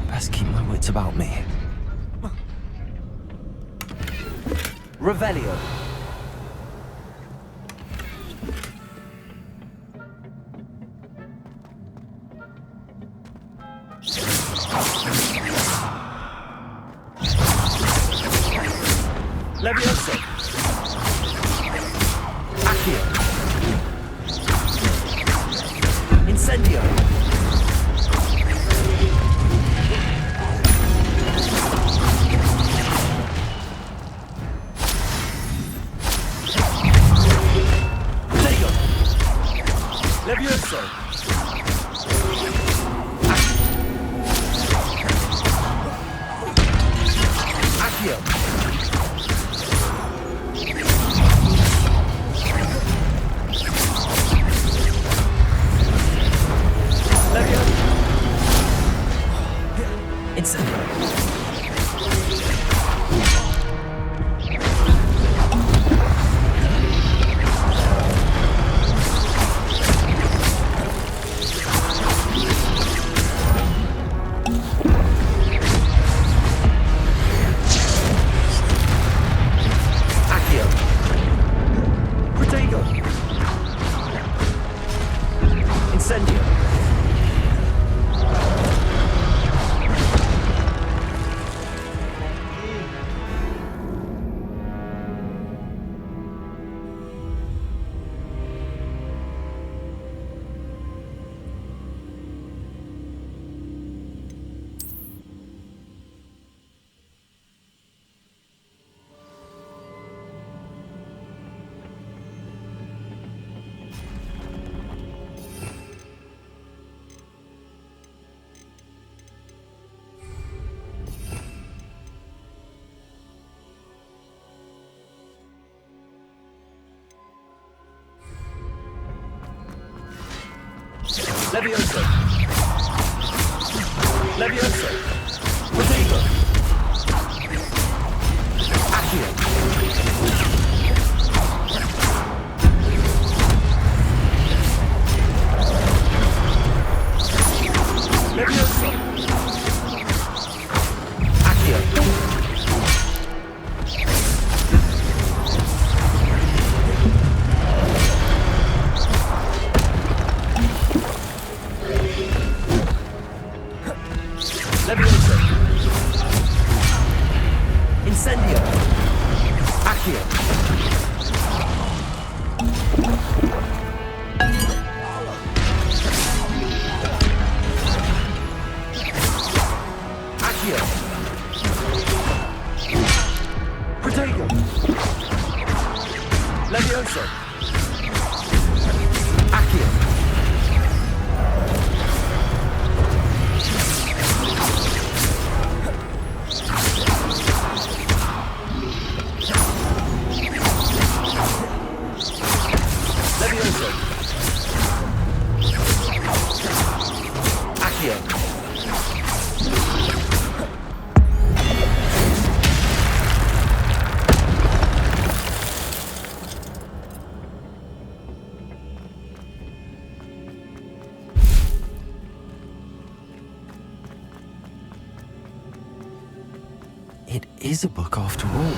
Best keep my wits about me. Revelio. Levioso. Accio. Incendio. Protego. Levioso. Accio. Accio. Protego. Incendio. Levioso. Levioso. Protego. Accio. Levioso. Accio. Levioso. Incendio. Accio. Accio. Protego. Levioso. Accio. Levioso. Accio. is a book after all.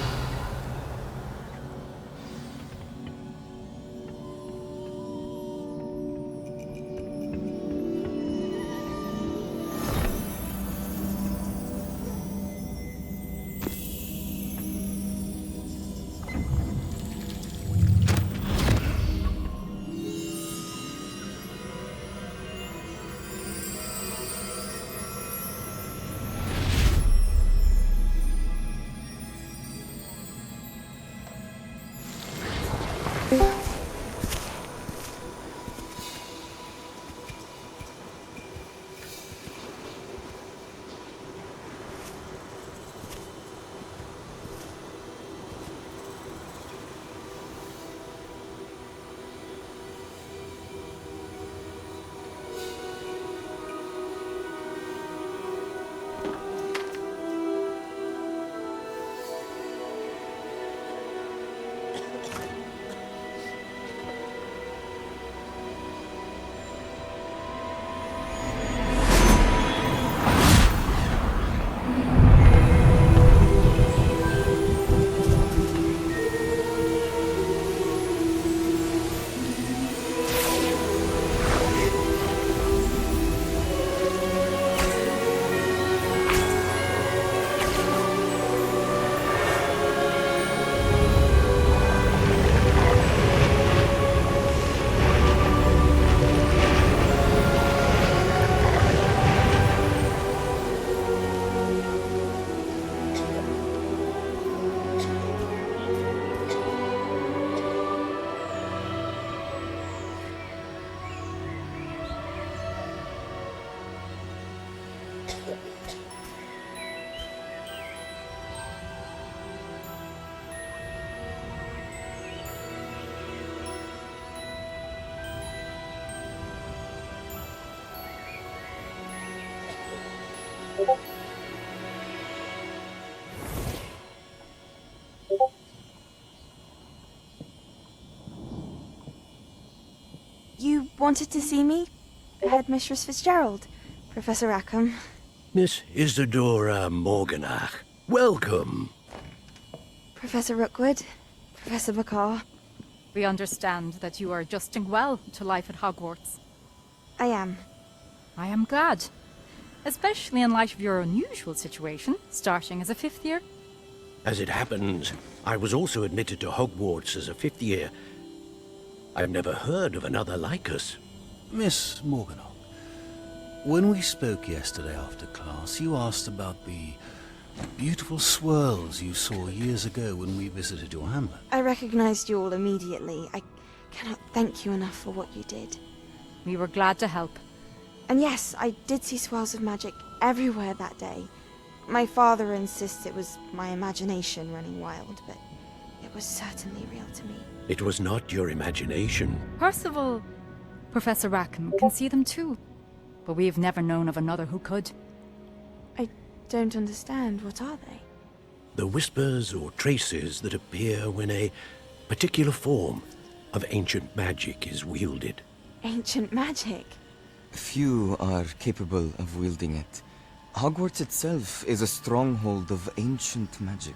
You wanted to see me? Headmistress Fitzgerald, Professor Rackham. Miss Isadora Morganach, welcome. Professor Rookwood, Professor Bakar. We understand that you are adjusting well to life at Hogwarts. I am. I am glad. Especially in light of your unusual situation, starting as a 5th year. As it happens, I was also admitted to Hogwarts as a 5th year. I've never heard of another like us. Miss Morganach, when we spoke yesterday after class, you asked about the beautiful swirls you saw years ago when we visited your hamlet. I recognized you all immediately. I cannot thank you enough for what you did. We were glad to help. And yes, I did see swirls of magic everywhere that day. My father insists it was my imagination running wild, but it was certainly real to me. It was not your imagination. Percival, Professor Rackham can see them too, but we have never known of another who could. I don't understand. What are they? The whispers or traces that appear when a particular form of ancient magic is wielded. Ancient magic? Few are capable of wielding it. Hogwarts itself is a stronghold of ancient magic.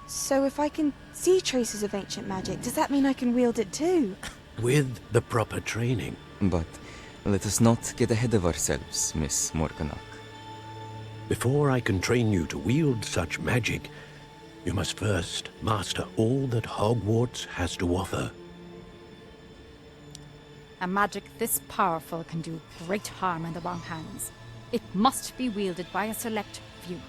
So if I can see traces of ancient magic, does that mean I can wield it too? With the proper training. But let us not get ahead of ourselves, Miss Morganach. Before I can train you to wield such magic, you must first master all that Hogwarts has to offer. A magic this powerful can do great harm in the wrong hands. It must be wielded by a select few.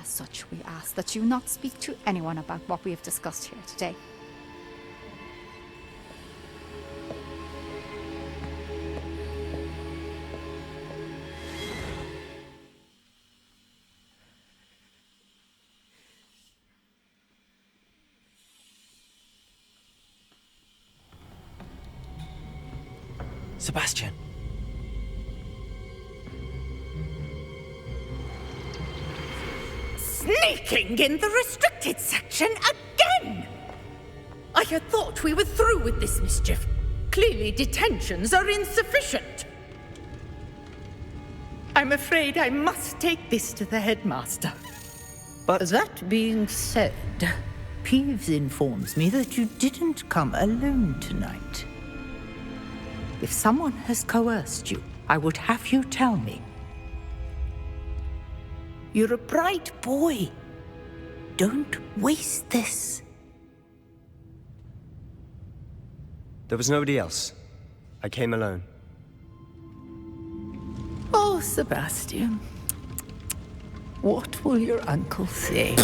As such, we ask that you not speak to anyone about what we have discussed here today. Sebastian. Sneaking in the restricted section again! I had thought we were through with this mischief. Clearly detentions are insufficient. I'm afraid I must take this to the headmaster. But that being said, Peeves informs me that you didn't come alone tonight. If someone has coerced you, I would have you tell me. You're a bright boy. Don't waste this. there was nobody else. I came alone. Oh, Sebastian. What will your uncle say?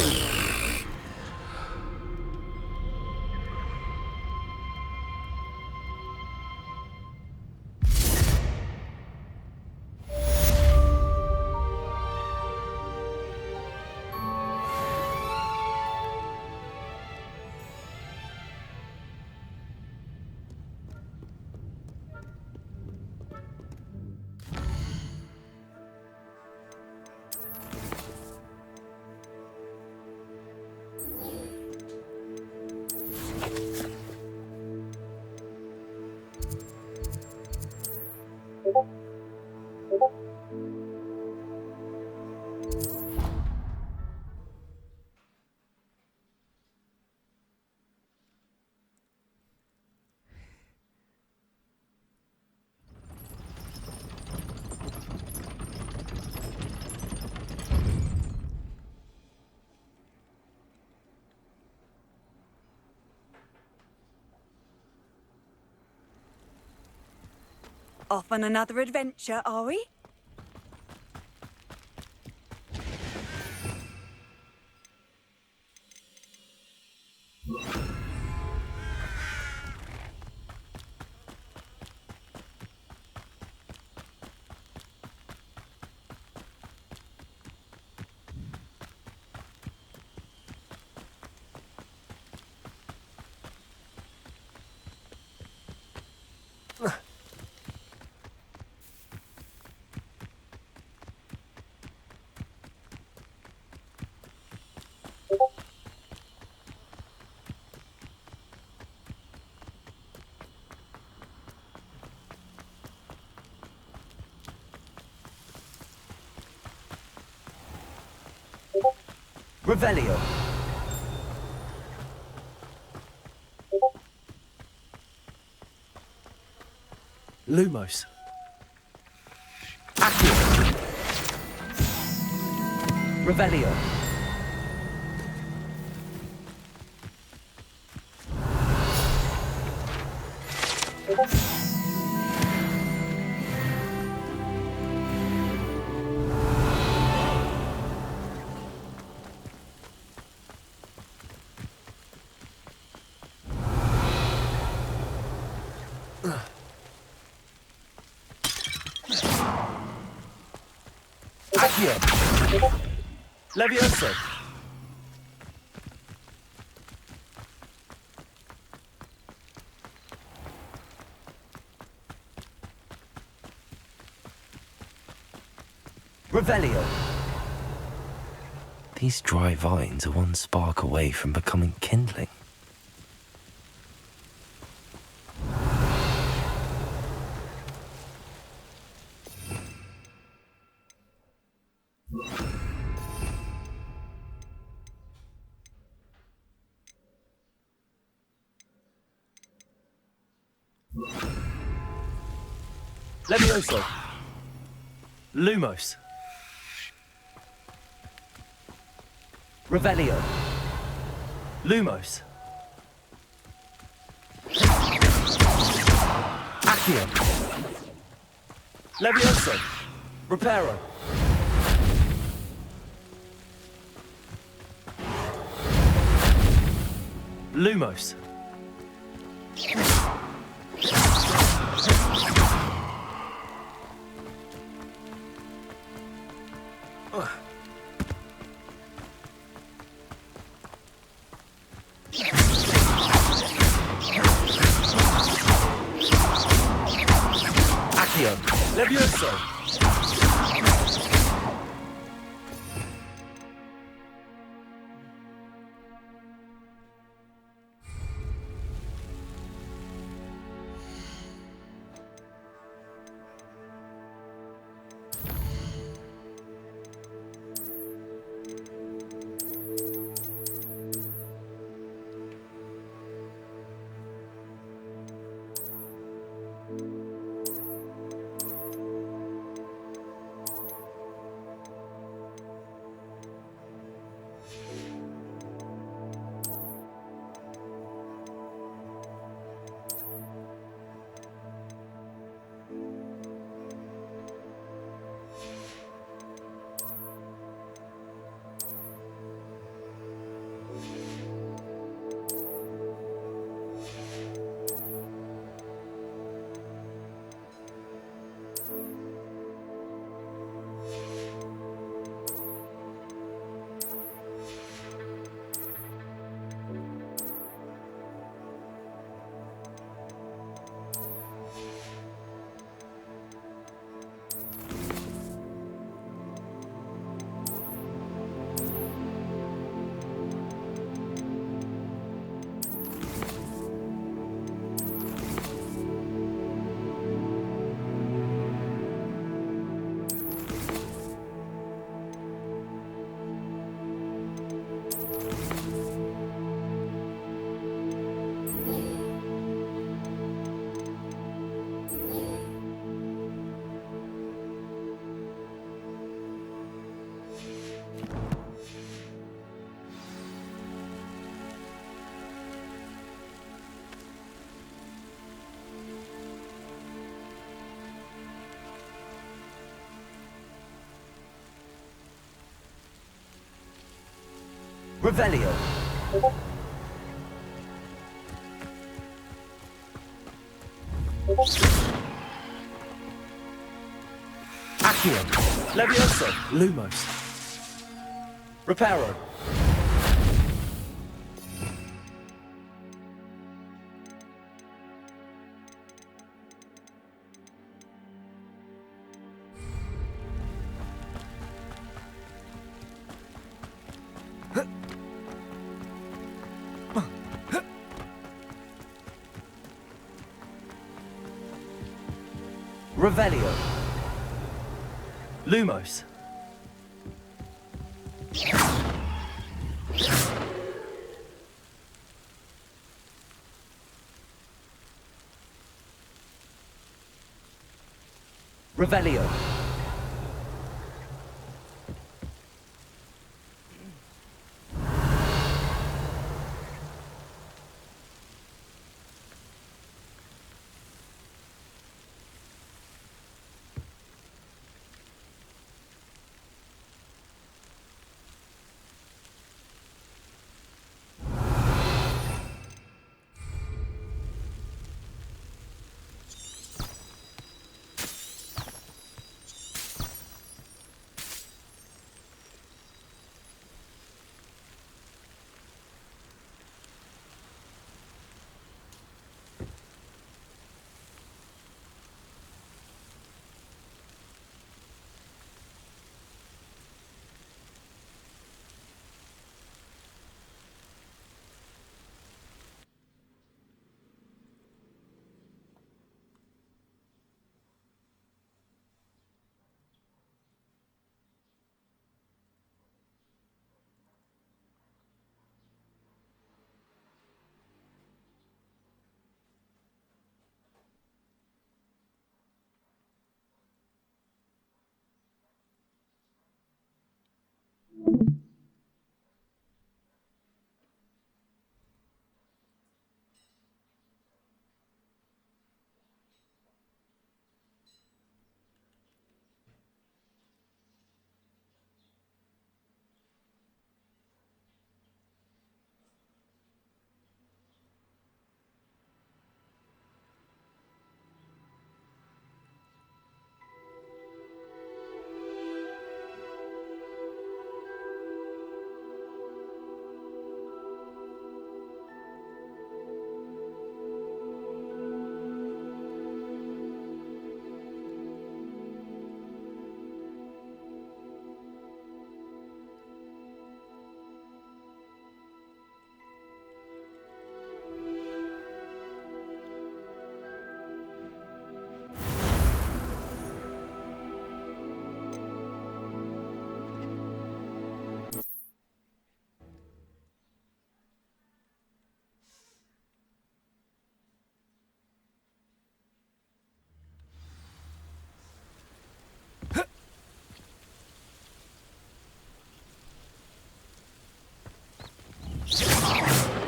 Off on another adventure, are we? Revelio. Lumos. Accio. Revelio. Accio. Levioso. Revelio. These dry vines are one spark away from becoming kindling. Levioso. Lumos. Revelio. Lumos. Accio. Levioso. Reparo. Lumos. Accio. Levioso. Revelio. Accio. Levioso. Lumos. Reparo. Revelio. Lumos. Revelio.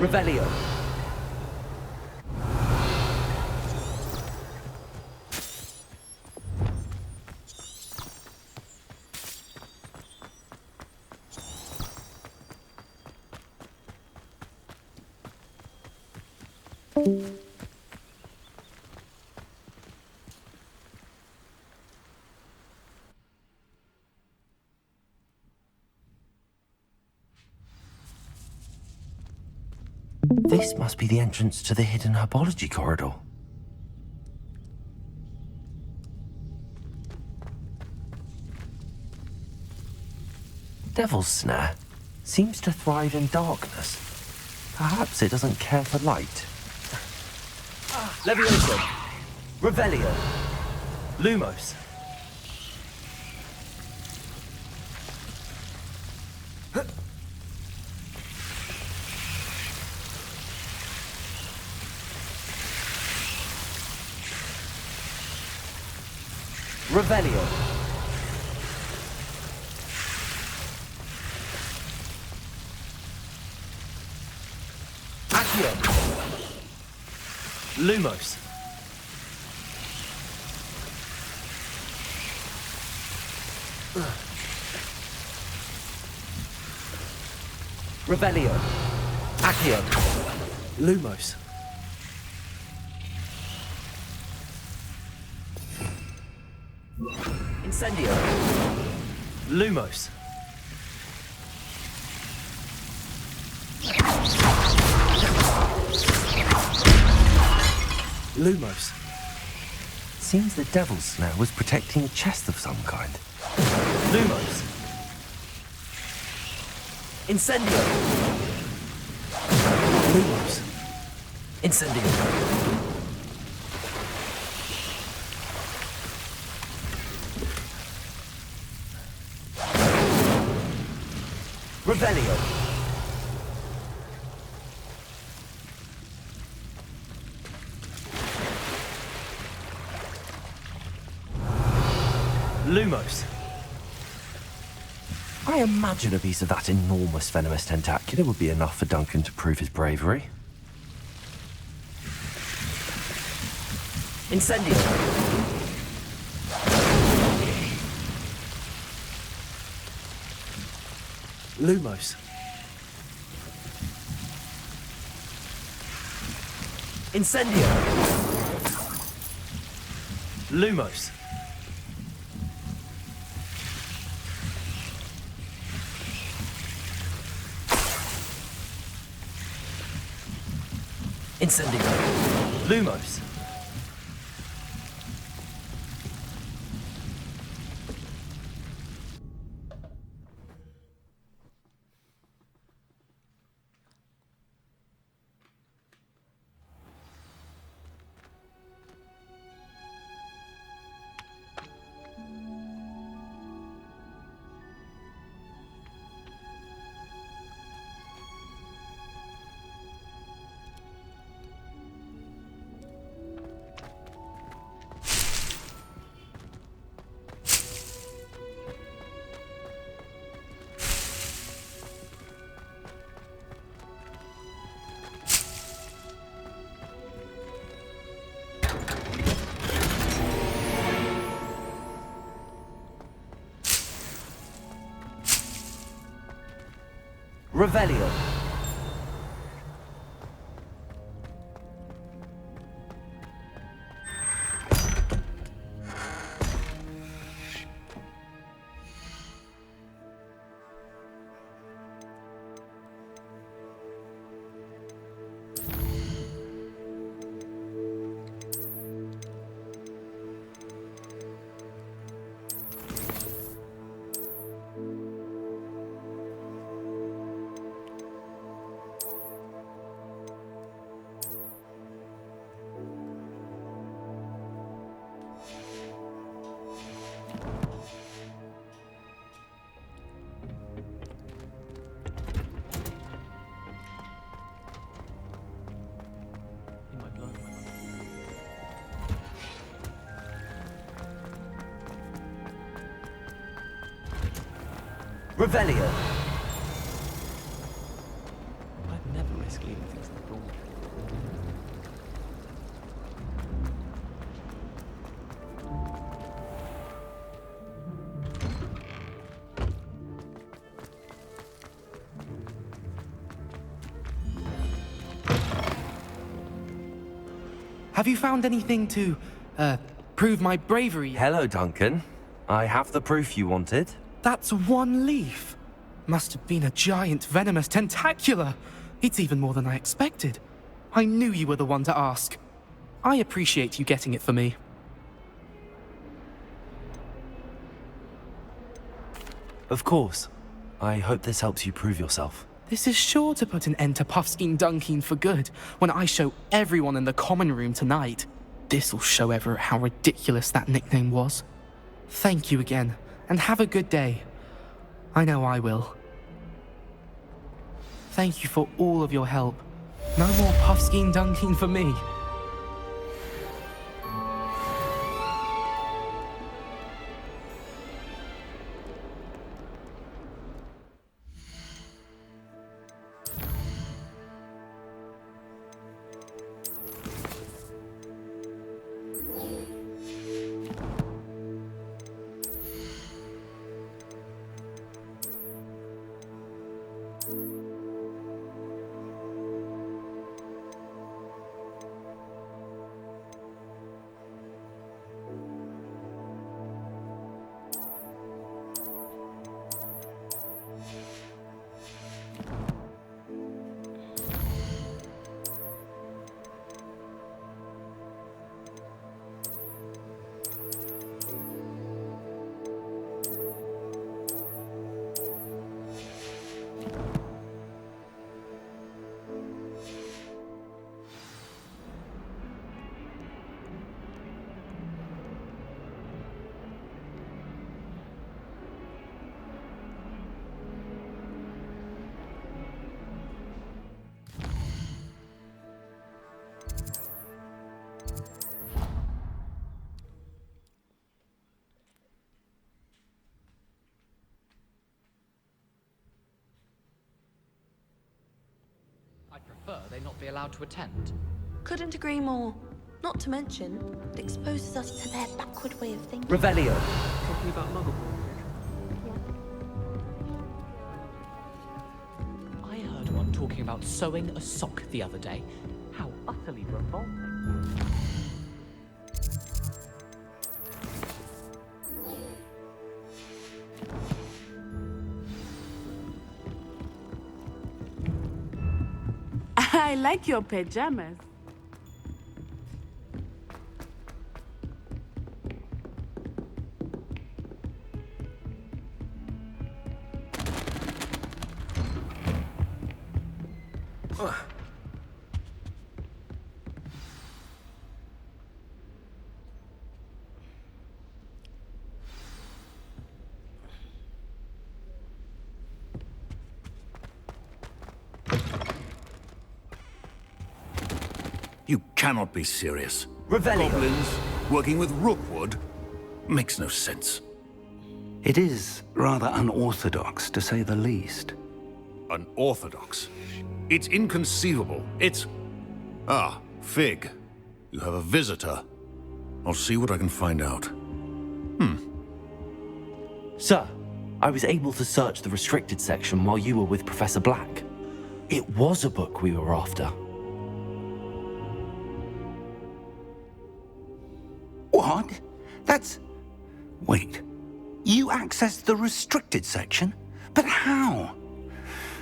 Revelio. This must be the entrance to the hidden herbology corridor. Devil's Snare seems to thrive in darkness. Perhaps it doesn't care for light. Levioso. Revelio. Lumos. Revelio. Accio. Lumos. Revelio. Accio. Lumos. Incendio. Lumos. Lumos. Seems the devil's snare was protecting a chest of some kind. Lumos. Incendio. Lumos. Incendio. Revelio. Lumos. I imagine a piece of that enormous venomous tentacula would be enough for Duncan to prove his bravery. Incendio. Lumos. Incendio. Lumos. Incendio. Lumos. Revelio. Revelio. I'd never risk leaving things like gold. Have you found anything to, prove my bravery yet? Hello, Duncan. I have the proof you wanted. That's one leaf. Must have been a giant venomous tentacula. It's even more than I expected. I knew you were the one to ask. I appreciate you getting it for me. Of course. I hope this helps you prove yourself. This is sure to put an end to Puffskein Dunkeen for good when I show everyone in the common room tonight. This'll show Everett how ridiculous that nickname was. Thank you again, and have a good day. I know I will. Thank you for all of your help. No more Puffskein Dunkeen for me. prefer they not be allowed to attend. Couldn't agree more. Not to mention, it exposes us to their backward way of thinking. Revelio. Talking about Muggle. I heard one talking about sewing a sock the other day. How utterly revolting. I like your pajamas. You cannot be serious. Revelio. Goblins working with Rookwood makes no sense. It is rather unorthodox, to say the least. Unorthodox? It's inconceivable. It's... Ah, Fig. You have a visitor. I'll see what I can find out. Sir, I was able to search the restricted section while you were with Professor Black. It was a book we were after. What? That's... Wait. You accessed the restricted section? But how?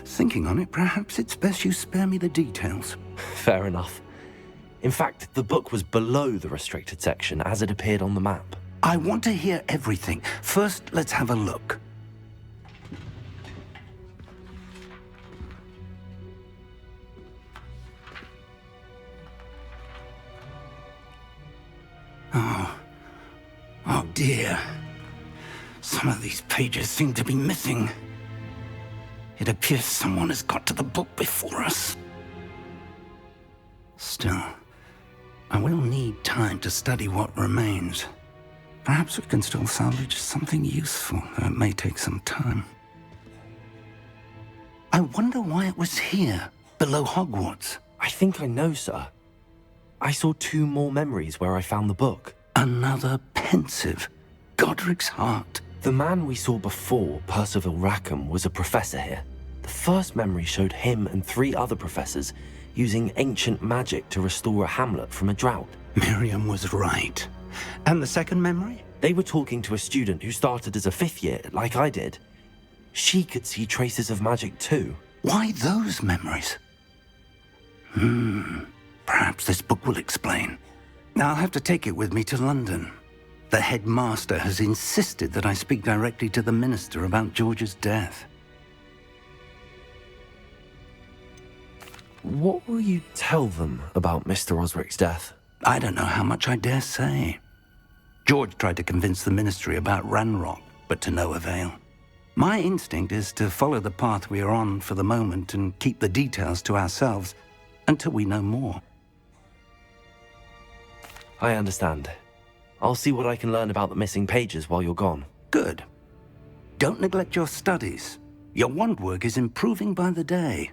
Thinking on it, perhaps it's best you spare me the details. Fair enough. In fact, the book was below the restricted section as it appeared on the map. I want to hear everything. First, let's have a look. Oh dear. Some of these pages seem to be missing. It appears someone has got to the book before us. Still, I will need time to study what remains. Perhaps we can still salvage something useful, though it may take some time. I wonder why it was here, below Hogwarts. I think I know, sir. I saw 2 more memories where I found the book. Another pensive. Godric's heart. The man we saw before, Percival Rackham, was a professor here. The first memory showed him and 3 other professors using ancient magic to restore a hamlet from a drought. Miriam was right. And the second memory? They were talking to a student who started as a 5th year, like I did. She could see traces of magic too. Why those memories? Perhaps this book will explain. I'll have to take it with me to London. The headmaster has insisted that I speak directly to the minister about George's death. What will you tell them about Mr. Osric's death? I don't know how much I dare say. George tried to convince the ministry about Ranrock, but to no avail. My instinct is to follow the path we are on for the moment and keep the details to ourselves until we know more. I understand. I'll see what I can learn about the missing pages while you're gone. Good. Don't neglect your studies. Your wand work is improving by the day.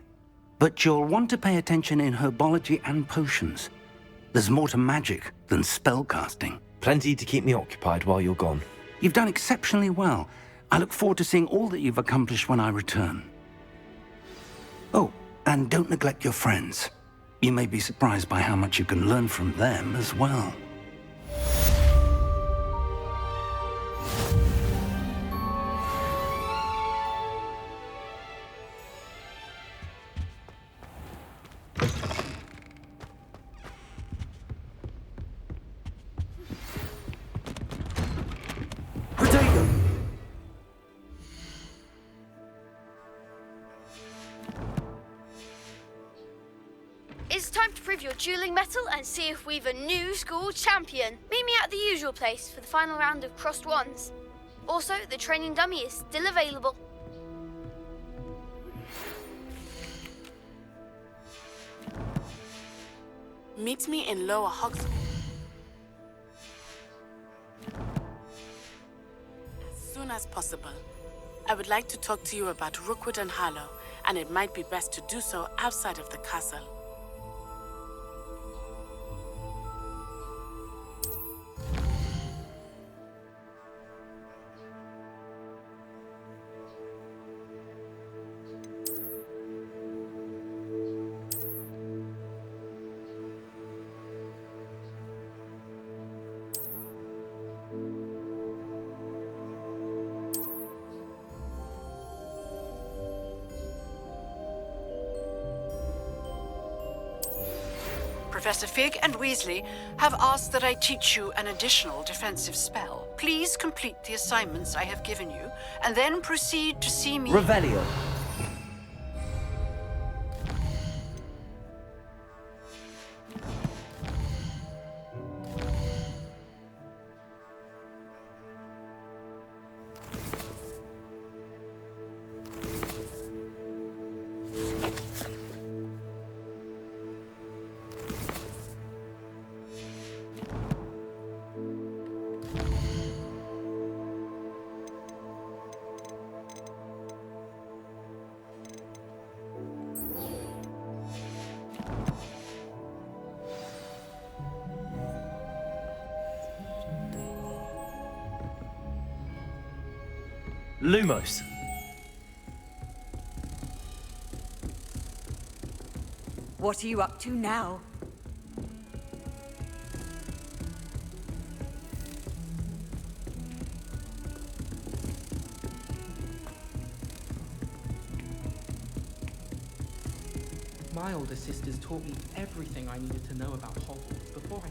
But you'll want to pay attention in herbology and potions. There's more to magic than spellcasting. Plenty to keep me occupied while you're gone. You've done exceptionally well. I look forward to seeing all that you've accomplished when I return. Oh, and don't neglect your friends. You may be surprised by how much you can learn from them as well. It's time to prove your dueling mettle and see if we've a new school champion. Meet me at the usual place for the final round of crossed wands. Also, the training dummy is still available. Meet me in Lower Hogwarts. As soon as possible. I would like to talk to you about Rookwood and Harlow, and it might be best to do so outside of the castle. Professor Fig and Weasley have asked that I teach you an additional defensive spell. Please complete the assignments I have given you, and then proceed to see me... Revelio. Lumos. What are you up to now? My older sisters taught me everything I needed to know about Hogwarts before I